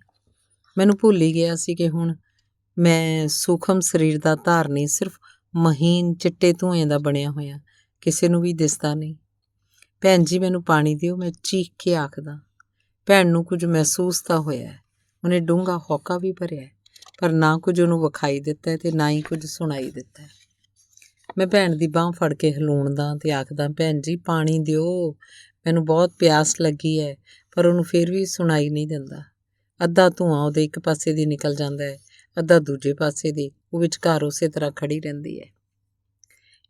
ਮੈਨੂੰ ਭੁੱਲ ਹੀ ਗਿਆ ਸੀ ਕਿ ਹੁਣ ਮੈਂ ਸੂਖਮ ਸਰੀਰ ਦਾ ਧਾਰਨੀ, ਸਿਰਫ ਮਹੀਨ ਚਿੱਟੇ ਧੂੰਏਂ ਦਾ ਬਣਿਆ ਹੋਇਆ, ਕਿਸੇ ਨੂੰ ਵੀ ਦਿਸਦਾ ਨਹੀਂ। ਭੈਣ ਜੀ ਮੈਨੂੰ ਪਾਣੀ ਦਿਓ, ਮੈਂ ਚੀਖ ਕੇ ਆਖਦਾ। ਭੈਣ ਨੂੰ ਕੁਝ ਮਹਿਸੂਸ ਤਾਂ ਹੋਇਆ। ਉਹਨੇ ਡੂੰਘਾ ਹੌਕਾ ਵੀ ਭਰਿਆ, ਪਰ ਨਾ ਕੁਝ ਉਹਨੂੰ ਵਿਖਾਈ ਦਿੱਤਾ ਅਤੇ ਨਾ ਹੀ ਕੁਝ ਸੁਣਾਈ ਦਿੱਤਾ। ਮੈਂ ਭੈਣ ਦੀ ਬਾਂਹ ਫੜ ਕੇ ਹਲੂਣਦਾ ਅਤੇ ਆਖਦਾ, ਭੈਣ ਜੀ ਪਾਣੀ ਦਿਓ, ਮੈਨੂੰ ਬਹੁਤ ਪਿਆਸ ਲੱਗੀ ਹੈ। ਪਰ ਉਹਨੂੰ ਫਿਰ ਵੀ ਸੁਣਾਈ ਨਹੀਂ ਦਿੰਦਾ। ਅੱਧਾ ਧੂੰਆਂ ਉਹਦੇ ਇੱਕ ਪਾਸੇ ਦੀ ਨਿਕਲ ਜਾਂਦਾ ਹੈ, ਅੱਧਾ ਦੂਜੇ ਪਾਸੇ ਦੀ। ਉਹ ਵਿਚਕਾਰ ਉਸੇ ਤਰ੍ਹਾਂ ਖੜੀ ਰਹਿੰਦੀ ਹੈ।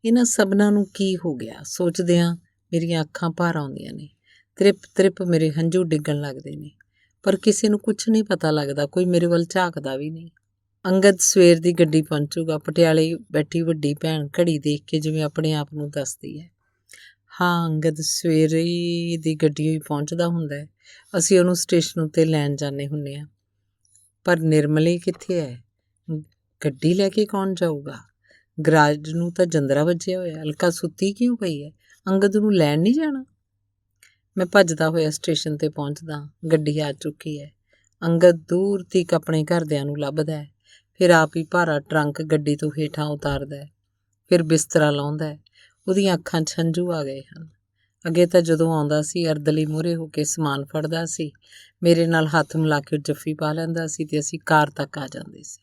ਇਹਨਾਂ ਸਭਨਾਂ ਨੂੰ ਕੀ ਹੋ ਗਿਆ? ਸੋਚਦਿਆਂ ਮੇਰੀਆਂ ਅੱਖਾਂ ਭਰ ਆਉਂਦੀਆਂ ਨੇ। ਤ੍ਰਿਪ ਮੇਰੇ ਹੰਝੂ ਡਿੱਗਣ ਲੱਗਦੇ ਨੇ, ਪਰ ਕਿਸੇ ਨੂੰ ਕੁਛ ਨਹੀਂ ਪਤਾ ਲੱਗਦਾ। ਕੋਈ ਮੇਰੇ ਵੱਲ ਝਾਕਦਾ ਵੀ ਨਹੀਂ। ਅੰਗਦ ਸਵੇਰ ਦੀ ਗੱਡੀ ਪਹੁੰਚੂਗਾ। ਪਟਿਆਲੇ ਬੈਠੀ ਵੱਡੀ ਭੈਣ ਘੜੀ ਦੇਖ ਕੇ ਜਿਵੇਂ ਆਪਣੇ ਆਪ ਨੂੰ ਦੱਸਦੀ ਹੈ। ਹਾਂ, ਅੰਗਦ ਸਵੇਰੇ ਦੀ ਗੱਡੀ ਹੋਈ ਪਹੁੰਚਦਾ ਹੁੰਦਾ ਹੈ। ਅਸੀਂ ਉਹਨੂੰ ਸਟੇਸ਼ਨ ਉੱਤੇ ਲੈਣ ਜਾਂਦੇ ਹੁੰਦੇ ਹਾਂ। ਪਰ ਨਿਰਮਲੇ ਕਿੱਥੇ ਹੈ? ਗੱਡੀ ਲੈ ਕੇ ਕੌਣ ਜਾਊਗਾ? ਗਰਾਜ ਨੂੰ ਤਾਂ ਜੰਦਰਾ ਵੱਜਿਆ ਹੋਇਆ। ਅਲਕਾ ਸੁੱਤੀ ਕਿਉਂ ਪਈ ਹੈ? ਅੰਗਦ ਨੂੰ ਲੈਣ ਨਹੀਂ ਜਾਣਾ? ਮੈਂ ਭੱਜਦਾ ਹੋਇਆ ਸਟੇਸ਼ਨ 'ਤੇ ਪਹੁੰਚਦਾ। ਗੱਡੀ ਆ ਚੁੱਕੀ ਹੈ। ਅੰਗਦ ਦੂਰ ਤੀਕ ਆਪਣੇ ਘਰਦਿਆਂ ਨੂੰ ਲੱਭਦਾ ਹੈ। ਫਿਰ ਆਪ ਹੀ ਭਾਰਾ ਟਰੰਕ ਗੱਡੀ ਤੋਂ ਹੇਠਾਂ ਉਤਾਰਦਾ ਹੈ। ਫਿਰ ਬਿਸਤਰਾ ਲਾਉਂਦਾ ਹੈ। ਉਹਦੀਆਂ ਅੱਖਾਂ 'ਚ ਹੰਝੂ ਆ ਗਏ ਹਨ। ਅੱਗੇ ਤਾਂ ਜਦੋਂ ਆਉਂਦਾ ਸੀ ਅਰਦਲੀ ਮੂਹਰੇ ਹੋ ਕੇ ਸਮਾਨ ਫੜਦਾ ਸੀ, ਮੇਰੇ ਨਾਲ ਹੱਥ ਮਿਲਾ ਕੇ ਜੱਫੀ ਪਾ ਲੈਂਦਾ ਸੀ ਤੇ ਅਸੀਂ ਕਾਰ ਤੱਕ ਆ ਜਾਂਦੇ ਸੀ।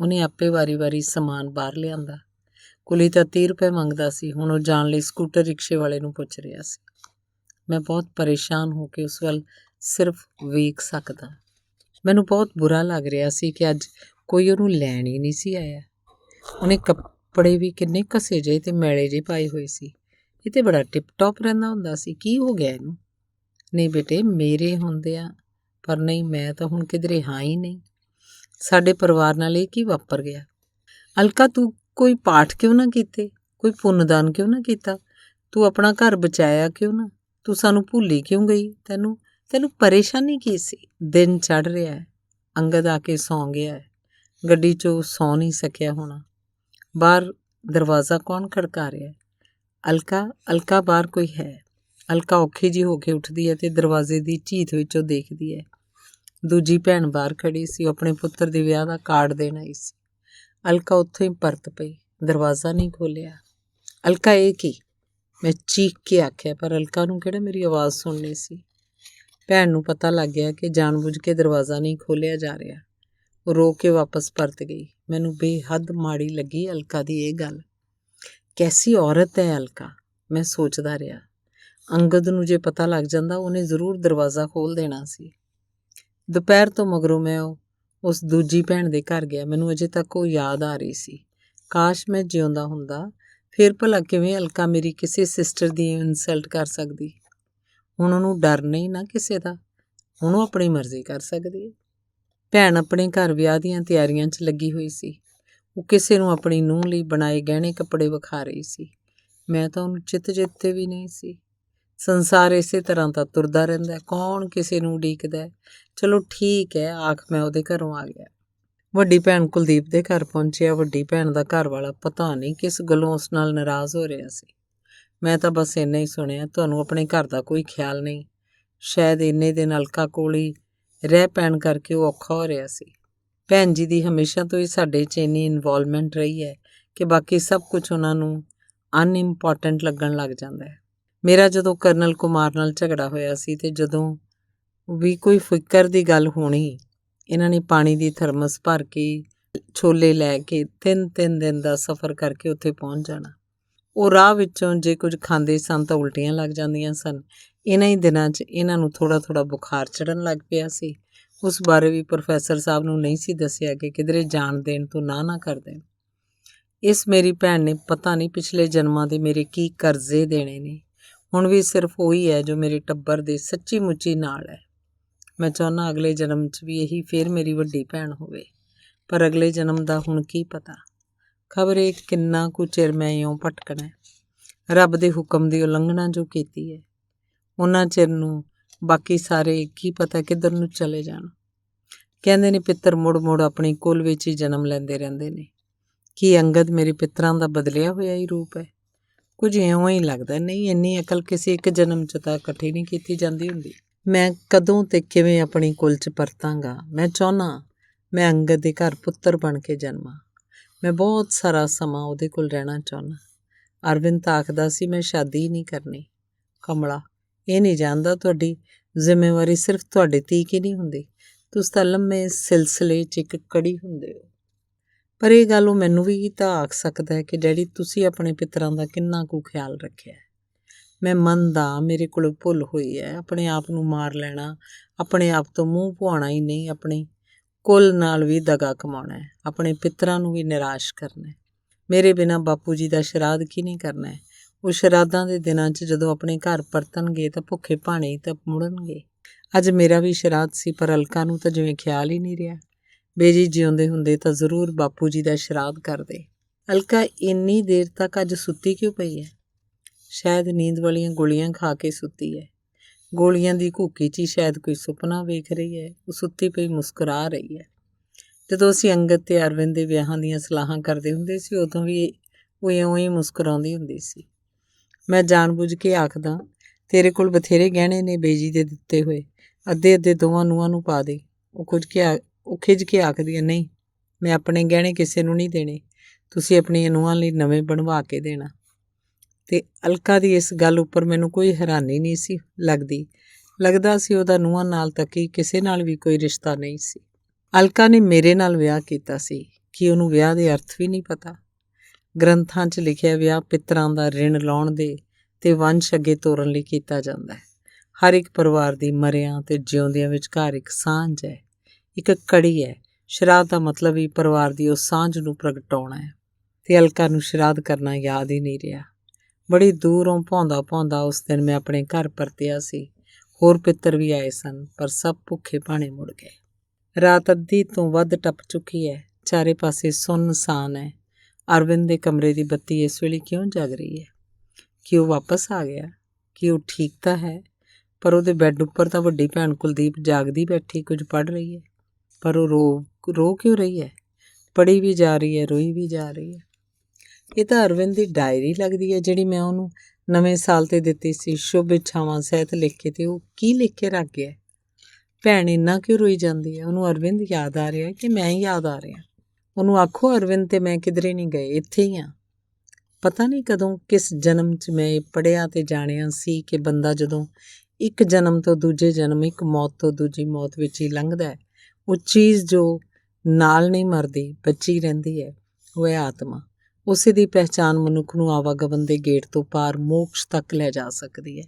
ਉਹਨੇ ਆਪੇ ਵਾਰੀ-ਵਾਰੀ ਸਮਾਨ ਬਾਹਰ ਲਿਆਂਦਾ। ਕੁਲੀ ਤਾਂ 30 ਰੁਪਏ ਮੰਗਦਾ ਸੀ, ਹੁਣ ਉਹ ਜਾਣ ਲਈ ਸਕੂਟਰ ਰਿਕਸ਼ੇ ਵਾਲੇ ਨੂੰ ਪੁੱਛ ਰਿਹਾ ਸੀ। ਮੈਂ ਬਹੁਤ ਪਰੇਸ਼ਾਨ ਹੋ ਕੇ ਉਸ ਵੱਲ ਸਿਰਫ ਵੇਖ ਸਕਦਾ। ਮੈਨੂੰ ਬਹੁਤ ਬੁਰਾ ਲੱਗ ਰਿਹਾ ਸੀ ਕਿ ਅੱਜ ਕੋਈ ਉਹਨੂੰ ਲੈਣ ਹੀ ਨਹੀਂ ਸੀ ਆਇਆ। ਉਹਨੇ ਕੱਪੜੇ ਵੀ ਕਿੰਨੇ ਘਸੇ ਜਿਹੇ ਤੇ ਮੈਲੇ ਜਿਹੇ ਪਾਏ ਹੋਏ ਸੀ। ਇਹ ਤੇ ਬੜਾ ਟਿਪ ਟੌਪ ਰਹਿੰਦਾ ਹੁੰਦਾ ਸੀ। ਕੀ ਹੋ ਗਿਆ ਇਹਨੂੰ? ਨਹੀਂ ਬੇਟੇ, ਮੇਰੇ ਹੁੰਦਿਆਂ। ਪਰ ਨਹੀਂ, ਮੈਂ ਤਾਂ ਹੁਣ ਕਿਧਰੇ ਹਾਂ ਹੀ ਨਹੀਂ। ਸਾਡੇ ਪਰਿਵਾਰ ਨਾਲ ਇਹ ਕੀ ਵਾਪਰ ਗਿਆ? ਅਲਕਾ, ਤੂੰ ਕੋਈ ਪਾਠ ਕਿਉਂ ਨਾ ਕੀਤੇ? ਕੋਈ ਪੁੰਨਦਾਨ ਕਿਉਂ ਨਾ ਕੀਤਾ? ਤੂੰ ਆਪਣਾ ਘਰ ਬਚਾਇਆ ਕਿਉਂ ਨਾ? ਤੂੰ ਸਾਨੂੰ ਭੁੱਲੀ ਕਿਉਂ ਗਈ? ਤੈਨੂੰ ਪਰੇਸ਼ਾਨੀ ਕੀ ਸੀ? ਦਿਨ ਚੜ੍ਹ ਰਿਹਾ ਹੈ। ਅੰਗਦ ਆ ਕੇ ਸੌਂ ਗਿਆ ਹੈ। ਗੱਡੀ 'ਚੋਂ ਸੌਂ ਨਹੀਂ ਸਕਿਆ ਹੋਣਾ। ਬਾਹਰ ਦਰਵਾਜ਼ਾ ਕੌਣ ਖੜਕਾ ਰਿਹਾ? ਅਲਕਾ, ਬਾਹਰ ਕੋਈ ਹੈ? ਅਲਕਾ ਔਖੀ ਜਿਹੀ ਹੋ ਕੇ ਉੱਠਦੀ ਹੈ ਤੇ ਦਰਵਾਜ਼ੇ ਦੀ ਝੀਤ ਵਿੱਚੋਂ ਦੇਖਦੀ ਹੈ। ਦੂਜੀ ਭੈਣ ਬਾਹਰ ਖੜੀ ਸੀ। ਉਹ ਆਪਣੇ ਪੁੱਤਰ ਦੇ ਵਿਆਹ ਦਾ ਕਾਰਡ ਦੇਣ ਆਈ ਸੀ। ਅਲਕਾ ਉੱਥੋਂ ਹੀ ਪਰਤ ਪਈ। ਦਰਵਾਜ਼ਾ ਨਹੀਂ ਖੋਲ੍ਹਿਆ। ਅਲਕਾ, ਇਹ ਕੀ? ਮੈਂ ਚੀਕ ਕੇ ਆਖਿਆ, ਪਰ ਅਲਕਾ ਨੂੰ ਕਿਹੜਾ ਮੇਰੀ ਆਵਾਜ਼ ਸੁਣਨੀ ਸੀ। ਭੈਣ ਨੂੰ ਪਤਾ ਲੱਗ ਗਿਆ ਕਿ ਜਾਣਬੁੱਝ ਕੇ ਦਰਵਾਜ਼ਾ ਨਹੀਂ ਖੋਲ੍ਹਿਆ ਜਾ ਰਿਹਾ। ਉਹ ਰੋ ਕੇ ਵਾਪਸ ਪਰਤ ਗਈ। ਮੈਨੂੰ ਬੇਹੱਦ ਮਾੜੀ ਲੱਗੀ ਅਲਕਾ ਦੀ ਇਹ ਗੱਲ। ਕੈਸੀ ਔਰਤ ਹੈ ਅਲਕਾ, ਮੈਂ ਸੋਚਦਾ ਰਿਹਾ। ਅੰਗਦ ਨੂੰ ਜੇ ਪਤਾ ਲੱਗ ਜਾਂਦਾ ਉਹਨੇ ਜ਼ਰੂਰ ਦਰਵਾਜ਼ਾ ਖੋਲ੍ਹ ਦੇਣਾ ਸੀ। ਦੁਪਹਿਰ ਤੋਂ ਮਗਰੋਂ ਮੈਂ ਉਸ ਦੂਜੀ ਭੈਣ ਦੇ ਘਰ ਗਿਆ। ਮੈਨੂੰ ਅਜੇ ਤੱਕ ਉਹ ਯਾਦ ਆ ਰਹੀ ਸੀ। ਕਾਸ਼ ਮੈਂ ਜਿਉਂਦਾ ਹੁੰਦਾ, ਫਿਰ ਭਲਾ ਕਿਵੇਂ ਅਲਕਾ ਮੇਰੀ ਕਿਸੇ ਸਿਸਟਰ ਦੀ ਇਨਸਲਟ ਕਰ ਸਕਦੀ? ਹੁਣ ਉਹਨੂੰ ਡਰ ਨਹੀਂ ਨਾ ਕਿਸੇ ਦਾ। ਹੁਣ ਉਹ ਆਪਣੀ ਮਰਜ਼ੀ ਕਰ ਸਕਦੀ ਹੈ। ਭੈਣ ਆਪਣੇ ਘਰ ਵਿਆਹ ਦੀਆਂ ਤਿਆਰੀਆਂ 'ਚ ਲੱਗੀ ਹੋਈ ਸੀ। ਉਹ ਕਿਸੇ ਨੂੰ ਆਪਣੀ ਨੂੰਹ ਲਈ ਬਣਾਏ ਗਹਿਣੇ ਕੱਪੜੇ ਵਿਖਾ ਰਹੀ ਸੀ। ਮੈਂ ਤਾਂ ਉਹਨੂੰ ਚਿੱਤੇ ਵੀ ਨਹੀਂ ਸੀ। ਸੰਸਾਰ ਇਸੇ ਤਰ੍ਹਾਂ ਤਾਂ ਤੁਰਦਾ ਰਹਿੰਦਾ। ਕੌਣ ਕਿਸੇ ਨੂੰ ਉਡੀਕਦਾ? ਚਲੋ ਠੀਕ ਹੈ, ਆਖ ਮੈਂ ਉਹਦੇ ਘਰੋਂ ਆ ਗਿਆ। ਵੱਡੀ ਭੈਣ ਕੁਲਦੀਪ ਦੇ ਘਰ ਪਹੁੰਚਿਆ। ਵੱਡੀ ਭੈਣ ਦਾ ਘਰ ਵਾਲਾ ਪਤਾ ਨਹੀਂ ਕਿਸ ਗੱਲੋਂ ਉਸ ਨਾਲ ਨਾਰਾਜ਼ ਹੋ ਰਿਹਾ ਸੀ। ਮੈਂ ਤਾਂ ਬਸ ਇੰਨਾ ਹੀ ਸੁਣਿਆ, ਤੁਹਾਨੂੰ ਆਪਣੇ ਘਰ ਦਾ ਕੋਈ ਖਿਆਲ ਨਹੀਂ। ਸ਼ਾਇਦ ਇੰਨੇ ਦਿਨ ਅਲਕਾ ਕੋਲ ਹੀ ਰਹਿ ਪੈਣ ਕਰਕੇ ਉਹ ਔਖਾ ਹੋ ਰਿਹਾ ਸੀ। ਭੈਣ ਜੀ ਦੀ ਹਮੇਸ਼ਾ ਤੋਂ ਹੀ ਸਾਡੇ 'ਚ ਇੰਨੀ ਇਨਵੋਲਵਮੈਂਟ ਰਹੀ ਹੈ ਕਿ ਬਾਕੀ ਸਭ ਕੁਝ ਉਹਨਾਂ ਨੂੰ ਅਨਇੰਪੋਰਟੈਂਟ ਲੱਗਣ ਲੱਗ ਜਾਂਦਾ ਹੈ। ਮੇਰਾ ਜਦੋਂ ਕਰਨਲ ਕੁਮਾਰ ਨਾਲ ਝਗੜਾ ਹੋਇਆ ਸੀ ਤੇ ਜਦੋਂ ਵੀ ਕੋਈ ਫਿਕਰ ਦੀ ਗੱਲ ਹੋਣੀ, ਇਹਨਾਂ ਨੇ ਪਾਣੀ ਦੀ ਥਰਮਸ ਭਰ ਕੇ ਛੋਲੇ ਲੈ ਕੇ 3-3 ਦਿਨ ਦਾ ਸਫ਼ਰ ਕਰਕੇ ਉੱਥੇ ਪਹੁੰਚ ਜਾਣਾ। ਉਹ ਰਾਹ ਵਿੱਚੋਂ ਜੇ ਕੁਝ ਖਾਂਦੇ ਸਨ ਤਾਂ ਉਲਟੀਆਂ ਲੱਗ ਜਾਂਦੀਆਂ ਸਨ। ਇਹਨਾਂ ਹੀ ਦਿਨਾਂ 'ਚ ਇਹਨਾਂ ਨੂੰ ਥੋੜ੍ਹਾ ਬੁਖਾਰ ਚੜ੍ਹਨ ਲੱਗ ਪਿਆ ਸੀ। ਉਸ ਬਾਰੇ ਵੀ ਪ੍ਰੋਫੈਸਰ ਸਾਹਿਬ ਨੂੰ ਨਹੀਂ ਸੀ ਦੱਸਿਆ ਕਿ ਕਿਧਰੇ ਜਾਣ ਦੇਣ ਤੋਂ ਨਾ ਕਰ ਦੇਣ। ਇਸ ਮੇਰੀ ਭੈਣ ਨੇ ਪਤਾ ਨਹੀਂ ਪਿਛਲੇ ਜਨਮਾਂ ਦੇ ਮੇਰੇ ਕੀ ਕਰਜ਼ੇ ਦੇਣੇ ਨੇ। ਹੁਣ ਵੀ ਸਿਰਫ ਉਹੀ ਹੈ ਜੋ ਮੇਰੇ ਟੱਬਰ ਦੇ ਸੱਚੀ ਮੁੱਚੀ ਨਾਲ ਹੈ। ਮੈਂ ਚਾਹੁੰਦਾ ਅਗਲੇ ਜਨਮ 'ਚ ਵੀ ਇਹੀ ਫਿਰ ਮੇਰੀ ਵੱਡੀ ਭੈਣ ਹੋਵੇ। ਪਰ ਅਗਲੇ ਜਨਮ ਦਾ ਹੁਣ ਕੀ ਪਤਾ? ਖਬਰ ਇਹ ਕਿੰਨਾ ਕੁ ਚਿਰ ਮੈਂ ਇਉਂ ਭਟਕਣਾ ਹੈ। ਰੱਬ ਦੇ ਹੁਕਮ ਦੀ ਉਲੰਘਣਾ ਜੋ ਕੀਤੀ ਹੈ, ਉਹਨਾਂ ਚਿਰ ਨੂੰ ਬਾਕੀ ਸਾਰੇ ਕੀ ਪਤਾ ਕਿੱਧਰ ਨੂੰ ਚਲੇ ਜਾਣ। ਕਹਿੰਦੇ ਨੇ ਪਿੱਤਰ ਮੁੜ ਆਪਣੀ ਕੁਲ ਵਿੱਚ ਹੀ ਜਨਮ ਲੈਂਦੇ ਰਹਿੰਦੇ ਨੇ। ਕੀ ਅੰਗਦ ਮੇਰੇ ਪਿੱਤਰਾਂ ਦਾ ਬਦਲਿਆ ਹੋਇਆ ਹੀ ਰੂਪ ਹੈ? ਕੁਝ ਇਉਂ ਹੀ ਲੱਗਦਾ। ਨਹੀਂ, ਇੰਨੀ ਅਕਲ ਕਿਸੇ ਇੱਕ ਜਨਮ 'ਚ ਤਾਂ ਇਕੱਠੀ ਨਹੀਂ ਕੀਤੀ ਜਾਂਦੀ ਹੁੰਦੀ। ਮੈਂ ਕਦੋਂ ਤੇ ਕਿਵੇਂ ਆਪਣੀ ਕੁਲ 'ਚ ਪਰਤਾਂਗਾ? ਮੈਂ ਚਾਹੁੰਦਾ ਮੈਂ ਅੰਗਦ ਦੇ ਘਰ ਪੁੱਤਰ ਬਣ ਕੇ ਜਨਮਾਂ। ਮੈਂ ਬਹੁਤ ਸਾਰਾ ਸਮਾਂ ਉਹਦੇ ਕੋਲ ਰਹਿਣਾ ਚਾਹੁੰਦਾ। ਅਰਵਿੰਦ ਤਾਂ ਆਖਦਾ ਸੀ ਮੈਂ ਸ਼ਾਦੀ ਹੀ ਨਹੀਂ ਕਰਨੀ। ਕਮਲਾ, ਇਹ ਨਹੀਂ ਜਾਣਦਾ ਤੁਹਾਡੀ ਜ਼ਿੰਮੇਵਾਰੀ ਸਿਰਫ ਤੁਹਾਡੇ ਤੀਕ ਹੀ ਨਹੀਂ ਹੁੰਦੀ। ਤੁਸੀਂ ਤਾਂ ਲੰਮੇ ਸਿਲਸਿਲੇ 'ਚ ਇੱਕ ਕੜੀ ਹੁੰਦੇ ਹੋ। ਪਰ ਇਹ ਗੱਲ ਉਹ ਮੈਨੂੰ ਵੀ ਤਾਂ ਆਖ ਸਕਦਾ ਹੈ ਕਿ ਡੈਡੀ, ਤੁਸੀਂ ਆਪਣੇ ਪਿੱਤਰਾਂ ਦਾ ਕਿੰਨਾ ਕੁ ਖਿਆਲ ਰੱਖਿਆ। ਮੈਂ ਮੰਨਦਾ ਮੇਰੇ ਕੋਲ ਭੁੱਲ ਹੋਈ ਹੈ। ਆਪਣੇ ਆਪ ਨੂੰ ਮਾਰ ਲੈਣਾ, ਆਪਣੇ ਆਪ ਤੋਂ ਮੂੰਹ ਪੁਆਉਣਾ ਹੀ ਨਹੀਂ, ਆਪਣੀ ਕੁਲ ਨਾਲ ਵੀ ਦਗਾ ਕਮਾਉਣਾ ਹੈ, ਆਪਣੇ ਪਿੱਤਰਾਂ ਨੂੰ ਵੀ ਨਿਰਾਸ਼ ਕਰਨਾ ਹੈ। ਮੇਰੇ ਬਿਨਾਂ ਬਾਪੂ ਜੀ ਦਾ ਸ਼ਰਾਧ ਕਿਹਨੇ ਕਰਨਾ ਹੈ? ਉਹ ਸ਼ਰਾਧਾਂ ਦੇ ਦਿਨਾਂ 'ਚ ਜਦੋਂ ਆਪਣੇ ਘਰ ਪਰਤਣਗੇ ਤਾਂ ਭੁੱਖੇ ਭਾਣੇ ਹੀ ਤਾਂ ਮੁੜਨਗੇ। ਅੱਜ ਮੇਰਾ ਵੀ ਸ਼ਰਾਧ ਸੀ, ਪਰ ਅਲਕਾ ਨੂੰ ਤਾਂ ਜਿਵੇਂ ਖਿਆਲ ਹੀ ਨਹੀਂ ਰਿਹਾ। ਬੇਜੀ ਜਿਉਂਦੇ ਹੁੰਦੇ ਤਾਂ ਜ਼ਰੂਰ ਬਾਪੂ ਜੀ ਦਾ ਸ਼ਰਾਧ ਕਰਦੇ। ਅਲਕਾ ਇੰਨੀ ਦੇਰ ਤੱਕ ਅੱਜ ਸੁੱਤੀ ਕਿਉਂ ਪਈ ਹੈ? ਸ਼ਾਇਦ ਨੀਂਦ ਵਾਲੀਆਂ ਗੋਲੀਆਂ ਖਾ ਕੇ ਸੁੱਤੀ ਹੈ। ਗੋਲੀਆਂ ਦੀ ਘੂਕੀ 'ਚ ਹੀ ਸ਼ਾਇਦ ਕੋਈ ਸੁਪਨਾ ਵੇਖ ਰਹੀ ਹੈ। ਉਹ ਸੁੱਤੀ ਪਈ ਮੁਸਕਰਾ ਰਹੀ ਹੈ। ਜਦੋਂ ਅਸੀਂ ਅੰਗਦ ਤੇ ਅਰਵਿੰਦ ਦੇ ਵਿਆਹਾਂ ਦੀਆਂ ਸਲਾਹਾਂ ਕਰਦੇ ਹੁੰਦੇ ਸੀ, ਉਦੋਂ ਵੀ ਉਹ ਇਉਂ ਹੀ ਮੁਸਕਰਾਉਂਦੀ ਹੁੰਦੀ ਸੀ। ਮੈਂ ਜਾਣਬੁੱਝ ਕੇ ਆਖਦਾ, ਤੇਰੇ ਕੋਲ ਬਥੇਰੇ ਗਹਿਣੇ ਨੇ ਬੇਜੀ ਦੇ ਦਿੱਤੇ ਹੋਏ, ਅੱਧੇ ਅੱਧੇ ਦੋਵਾਂ ਨੂੰਹਾਂ ਨੂੰ ਪਾ ਦੇ। ਉਹ ਖਿੱਝ ਕੇ ਆਖਦੀ ਹੈ, ਨਹੀਂ, ਮੈਂ ਆਪਣੇ ਗਹਿਣੇ ਕਿਸੇ ਨੂੰ ਨਹੀਂ ਦੇਣੇ, ਤੁਸੀਂ ਆਪਣੀਆਂ ਨੂੰਹਾਂ ਲਈ ਨਵੇਂ ਬਣਵਾ ਕੇ ਦੇਣਾ। ਤੇ ਅਲਕਾ ਦੀ ਇਸ ਗੱਲ ਉੱਪਰ ਮੈਨੂੰ ਕੋਈ ਹੈਰਾਨੀ ਨਹੀਂ ਸੀ ਲੱਗਦੀ। ਲੱਗਦਾ ਸੀ ਉਹਦਾ ਨੂੰਹਾਂ ਨਾਲ ਤਾਂ ਕੀ ਕਿਸੇ ਨਾਲ ਵੀ ਕੋਈ ਰਿਸ਼ਤਾ ਨਹੀਂ ਸੀ। ਅਲਕਾ ਨੇ ਮੇਰੇ ਨਾਲ ਵਿਆਹ ਕੀਤਾ ਸੀ ਕਿ ਉਹਨੂੰ ਵਿਆਹ ਦੇ ਅਰਥ ਵੀ ਨਹੀਂ ਪਤਾ। ਗ੍ਰੰਥਾਂ 'ਚ ਲਿਖਿਆ ਵਿਆਹ ਪਿੱਤਰਾਂ ਦਾ ਰਿਣ ਲਾਉਣ ਦੇ ਤੇ ਵੰਸ਼ ਅੱਗੇ ਤੋਰਨ ਲਈ ਕੀਤਾ ਜਾਂਦਾ ਹੈ। ਹਰ ਇੱਕ ਪਰਿਵਾਰ ਦੀ ਮਰਿਆਂ ਤੇ ਜਿਉਂਦਿਆਂ ਵਿਚਕਾਰ ਇੱਕ ਸਾਂਝ ਹੈ, ਇੱਕ ਕੜੀ ਹੈ। ਸ਼ਰਾਧ ਦਾ ਮਤਲਬ ਹੀ ਪਰਿਵਾਰ ਦੀ ਉਸ ਸਾਂਝ ਨੂੰ ਪ੍ਰਗਟਾਉਣਾ ਹੈ। ਤੇ ਅਲਕਾ ਨੂੰ ਸ਼ਰਾਧ ਕਰਨਾ ਯਾਦ ਹੀ ਨਹੀਂ ਰਿਹਾ। ਬੜੀ ਦੂਰੋਂ ਭੌਂਦਾ ਭੌਂਦਾ ਉਸ ਦਿਨ ਮੈਂ ਆਪਣੇ ਘਰ ਪਰਤਿਆ ਸੀ। ਹੋਰ ਪਿੱਤਰ ਵੀ ਆਏ ਸਨ, ਪਰ ਸਭ ਭੁੱਖੇ ਭਾਣੇ ਮੁੜ ਗਏ। ਰਾਤ ਅੱਧੀ ਤੋਂ ਵੱਧ ਟੱਪ ਚੁੱਕੀ ਹੈ। ਚਾਰੇ ਪਾਸੇ ਸੁੰਨਸਾਨ ਹੈ। ਅਰਵਿੰਦ ਦੇ ਕਮਰੇ ਦੀ ਬੱਤੀ ਇਸ ਵੇਲੇ ਕਿਉਂ ਜਗ ਰਹੀ ਹੈ? ਕਿ ਉਹ ਵਾਪਸ ਆ ਗਿਆ? ਕਿ ਉਹ ਠੀਕ ਤਾਂ ਹੈ? ਪਰ ਉਹਦੇ ਬੈੱਡ ਉੱਪਰ ਤਾਂ ਵੱਡੀ ਭੈਣ ਕੁਲਦੀਪ ਜਾਗਦੀ ਬੈਠੀ ਕੁਝ ਪੜ੍ਹ ਰਹੀ ਹੈ। ਪਰ ਉਹ ਰੋ ਕਿਉਂ ਰਹੀ ਹੈ? ਪੜ੍ਹੀ ਵੀ ਜਾ ਰਹੀ ਹੈ, ਰੋਈ ਵੀ ਜਾ ਰਹੀ ਹੈ। ਇਹ ਤਾਂ ਅਰਵਿੰਦ ਦੀ ਡਾਇਰੀ ਲੱਗਦੀ ਹੈ ਜਿਹੜੀ ਮੈਂ ਉਹਨੂੰ ਨਵੇਂ ਸਾਲ 'ਤੇ ਦਿੱਤੀ ਸੀ, ਸ਼ੁਭ ਇੱਛਾਵਾਂ ਸਹਿਤ ਲਿਖ ਕੇ। ਤੇ ਉਹ ਕੀ ਲਿਖ ਕੇ ਰੱਖ ਗਿਆ? ਭੈਣ ਇੰਨਾ ਕਿਉਂ ਰੋਈ ਜਾਂਦੀ ਹੈ? ਉਹਨੂੰ ਅਰਵਿੰਦ ਯਾਦ ਆ ਰਿਹਾ ਕਿ ਮੈਂ ਯਾਦ ਆ ਰਿਹਾ? ਉਹਨੂੰ ਆਖੋ ਅਰਵਿੰਦ ਤੇ ਮੈਂ ਕਿਧਰੇ ਨਹੀਂ ਗਏ, ਇੱਥੇ ਹੀ ਹਾਂ। ਪਤਾ ਨਹੀਂ ਕਦੋਂ ਕਿਸ ਜਨਮ 'ਚ ਮੈਂ ਇਹ ਪੜ੍ਹਿਆ ਤੇ ਜਾਣਿਆ ਸੀ ਕਿ ਬੰਦਾ ਜਦੋਂ ਇੱਕ ਜਨਮ ਤੋਂ ਦੂਜੇ ਜਨਮ, ਇੱਕ ਮੌਤ ਤੋਂ ਦੂਜੀ ਮੌਤ ਵਿੱਚ ਹੀ ਲੰਘਦਾ ਹੈ, ਉਹ ਚੀਜ਼ ਜੋ ਨਾਲ ਨਹੀਂ ਮਰਦੀ, ਬੱਚੀ ਰਹਿੰਦੀ ਹੈ, ਉਹ ਹੈ ਆਤਮਾ। ਉਸੇ ਦੀ ਪਹਿਚਾਣ ਮਨੁੱਖ ਨੂੰ ਆਵਾਗਮਨ ਦੇ ਗੇਟ ਤੋਂ ਪਾਰ ਮੋਕਸ਼ ਤੱਕ ਲੈ ਜਾ ਸਕਦੀ ਹੈ।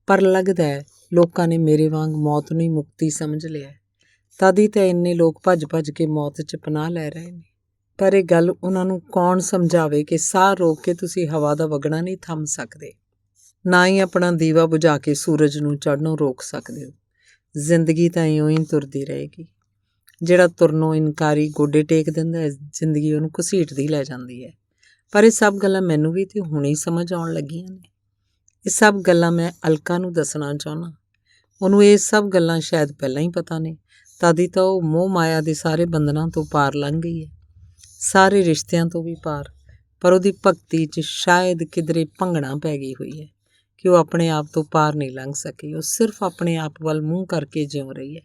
ਪਰ ਲੱਗਦਾ ਹੈ ਲੋਕਾਂ ਨੇ ਮੇਰੇ ਵਾਂਗ ਮੌਤ ਨੂੰ ਹੀ ਮੁਕਤੀ ਸਮਝ ਲਿਆ। ਤਦ ਹੀ ਤਾਂ ਇੰਨੇ ਲੋਕ ਭੱਜ ਭੱਜ ਕੇ ਮੌਤ 'ਚ ਪਨਾਹ ਲੈ ਰਹੇ ਨੇ। ਪਰ ਇਹ ਗੱਲ ਉਹਨਾਂ ਨੂੰ ਕੌਣ ਸਮਝਾਵੇ ਕਿ ਸਾਹ ਰੋਕ ਕੇ ਤੁਸੀਂ ਹਵਾ ਦਾ ਵਗਣਾ ਨਹੀਂ ਥੰਮ ਸਕਦੇ, ਨਾ ਹੀ ਆਪਣਾ ਦੀਵਾ ਬੁਝਾ ਕੇ ਸੂਰਜ ਨੂੰ ਚੜ੍ਹਨੋਂ ਰੋਕ ਸਕਦੇ ਹੋ। ਜ਼ਿੰਦਗੀ ਤਾਂ ਇਉਂ ਹੀ ਤੁਰਦੀ ਰਹੇਗੀ। ਜਿਹੜਾ ਤੁਰਨੋਂ ਇਨਕਾਰੀ ਗੋਡੇ ਟੇਕ ਦਿੰਦਾ ਹੈ, ਜ਼ਿੰਦਗੀ ਉਹਨੂੰ ਘਸੀਟਦੀ ਲੈ ਜਾਂਦੀ ਹੈ। ਪਰ ਇਹ ਸਭ ਗੱਲਾਂ ਮੈਨੂੰ ਵੀ ਤੇ ਹੁਣੇ ਸਮਝ ਆਉਣ ਲੱਗੀਆਂ ਨੇ। ਇਹ ਸਭ ਗੱਲਾਂ ਮੈਂ ਅਲਕਾ ਨੂੰ ਦੱਸਣਾ ਚਾਹੁੰਦਾ। ਉਹਨੂੰ ਇਹ ਸਭ ਗੱਲਾਂ ਸ਼ਾਇਦ ਪਹਿਲਾਂ ਹੀ ਪਤਾ ਨੇ, ਤਦ ਹੀ ਤਾਂ ਉਹ ਮੋਹ ਮਾਇਆ ਦੇ ਸਾਰੇ ਬੰਧਨਾਂ ਤੋਂ ਪਾਰ ਲੰਘ ਗਈ ਹੈ, ਸਾਰੇ ਰਿਸ਼ਤਿਆਂ ਤੋਂ ਵੀ ਪਾਰ। ਪਰ ਉਹਦੀ ਭਗਤੀ 'ਚ ਸ਼ਾਇਦ ਕਿਧਰੇ ਭੰਗਣਾ ਪੈ ਗਈ ਹੋਈ ਹੈ ਕਿ ਉਹ ਆਪਣੇ ਆਪ ਤੋਂ ਪਾਰ ਨਹੀਂ ਲੰਘ ਸਕੀ। ਉਹ ਸਿਰਫ ਆਪਣੇ ਆਪ ਵੱਲ ਮੂੰਹ ਕਰਕੇ ਜਿਉ ਰਹੀ ਹੈ।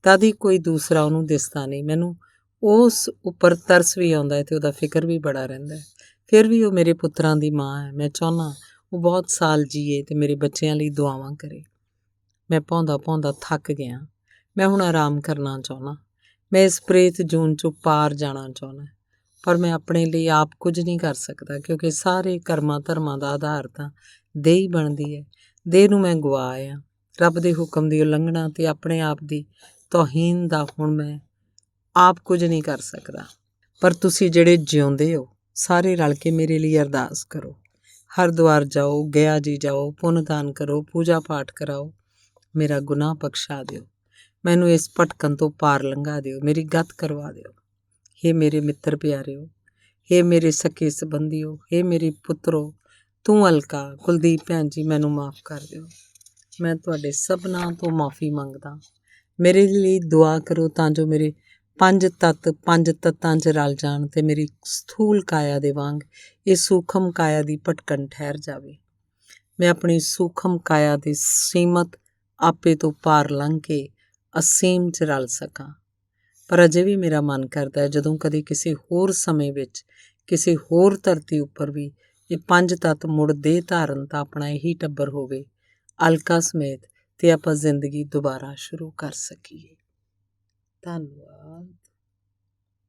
ਤਦ ਹੀ ਕੋਈ ਦੂਸਰਾ ਉਹਨੂੰ ਦਿਸਦਾ ਨਹੀਂ। ਮੈਨੂੰ ਉਸ ਉੱਪਰ ਤਰਸ ਵੀ ਆਉਂਦਾ ਹੈ ਤੇ ਉਹਦਾ ਫਿਕਰ ਵੀ ਬੜਾ ਰਹਿੰਦਾ ਹੈ। ਫਿਰ ਵੀ ਉਹ ਮੇਰੇ ਪੁੱਤਰਾਂ ਦੀ ਮਾਂ ਹੈ। ਮੈਂ ਚਾਹੁੰਦਾ ਉਹ ਬਹੁਤ ਸਾਲ ਜੀਏ ਤੇ ਮੇਰੇ ਬੱਚਿਆਂ ਲਈ ਦੁਆਵਾਂ ਕਰੇ। ਮੈਂ ਭੌਂਦਾ ਭੌਂਦਾ ਥੱਕ ਗਿਆ। ਮੈਂ ਹੁਣ ਆਰਾਮ ਕਰਨਾ ਚਾਹੁੰਦਾ। ਮੈਂ ਇਸ ਪ੍ਰੇਤ ਜੂਨ 'ਚੋਂ ਪਾਰ ਜਾਣਾ ਚਾਹੁੰਦਾ। ਪਰ ਮੈਂ ਆਪਣੇ ਲਈ ਆਪ ਕੁਝ ਨਹੀਂ ਕਰ ਸਕਦਾ, ਕਿਉਂਕਿ ਸਾਰੇ ਕਰਮਾਂ ਧਰਮਾਂ ਦਾ ਆਧਾਰ ਤਾਂ ਦੇਹ ਹੀ ਬਣਦੀ ਹੈ। ਦੇਹ ਨੂੰ ਮੈਂ ਗਵਾ ਆਇਆ। ਰੱਬ ਦੇ ਹੁਕਮ ਦੀ ਉਲੰਘਣਾ ਤੇ ਆਪਣੇ ਆਪ ਦੀ ਤੌਹੀਨ ਦਾ ਹੁਣ ਮੈਂ ਆਪ ਕੁਝ ਨਹੀਂ ਕਰ ਸਕਦਾ। ਪਰ ਤੁਸੀਂ ਜਿਹੜੇ ਜਿਉਂਦੇ ਹੋ, ਸਾਰੇ ਰਲ ਕੇ ਮੇਰੇ ਲਈ ਅਰਦਾਸ ਕਰੋ। ਹਰਿਦੁਆਰ ਜਾਓ, ਗਿਆ ਜੀ ਜਾਓ, ਪੁੰਨ ਦਾਨ ਕਰੋ, ਪੂਜਾ ਪਾਠ ਕਰਾਓ, ਮੇਰਾ ਗੁਨਾਹ ਬਖਸ਼ਾ ਦਿਓ, ਮੈਨੂੰ ਇਸ ਭਟਕਣ ਤੋਂ ਪਾਰ ਲੰਘਾ ਦਿਓ, ਮੇਰੀ ਗੱਤ ਕਰਵਾ ਦਿਓ। ਹੇ ਮੇਰੇ ਮਿੱਤਰ ਪਿਆਰਿਓ, ਹੇ ਮੇਰੇ ਸਕੇ ਸੰਬੰਧੀਓ, ਹੇ ਮੇਰੇ ਪੁੱਤਰੋ, ਤੂੰ ਅਲਕਾ, ਕੁਲਦੀਪ ਭੈਣ ਜੀ, ਮੈਨੂੰ ਮਾਫ਼ ਕਰ ਦਿਓ। ਮੈਂ ਤੁਹਾਡੇ ਸਭਨਾਂ ਤੋਂ ਮਾਫ਼ੀ ਮੰਗਦਾ। ਮੇਰੇ ਲਈ ਦੁਆ ਕਰੋ ਤਾਂ ਜੋ ਮੇਰੇ ਪੰਜ ਤੱਤਾਂ 'ਚ ਰਲ ਜਾਣ ਤੇ ਮੇਰੀ ਸਥੂਲ ਕਾਇਆ ਦੇ ਵਾਂਗ ਇਹ ਸੂਖਮ ਕਾਇਆ ਦੀ ਭਟਕਣ ਠਹਿਰ ਜਾਵੇ। ਮੈਂ ਆਪਣੀ ਸੂਖਮ ਕਾਇਆ ਦੇ ਸੀਮਤ ਆਪੇ ਤੋਂ ਪਾਰ ਲੰਘ ਕੇ ਅਸੀਮ 'ਚ ਰਲ ਸਕਾਂ। ਪਰ ਅਜੇ ਵੀ ਮੇਰਾ ਮਨ ਕਰਦਾ ਜਦੋਂ ਕਦੇ ਕਿਸੇ ਹੋਰ ਸਮੇਂ ਵਿੱਚ, ਕਿਸੇ ਹੋਰ ਧਰਤੀ ਉੱਪਰ ਵੀ ਇਹ ਪੰਜ ਤੱਤ ਮੁੜ ਦੇਹ ਧਾਰਨ ਤਾਂ ਆਪਣਾ ਇਹੀ ਟੱਬਰ ਹੋਵੇ, ਅਲਕਾ ਸਮੇਤ, ਤੇ ਆਪਾਂ ਜ਼ਿੰਦਗੀ ਦੁਬਾਰਾ ਸ਼ੁਰੂ ਕਰ ਸਕੀਏ। ਧੰਨਵਾਦ।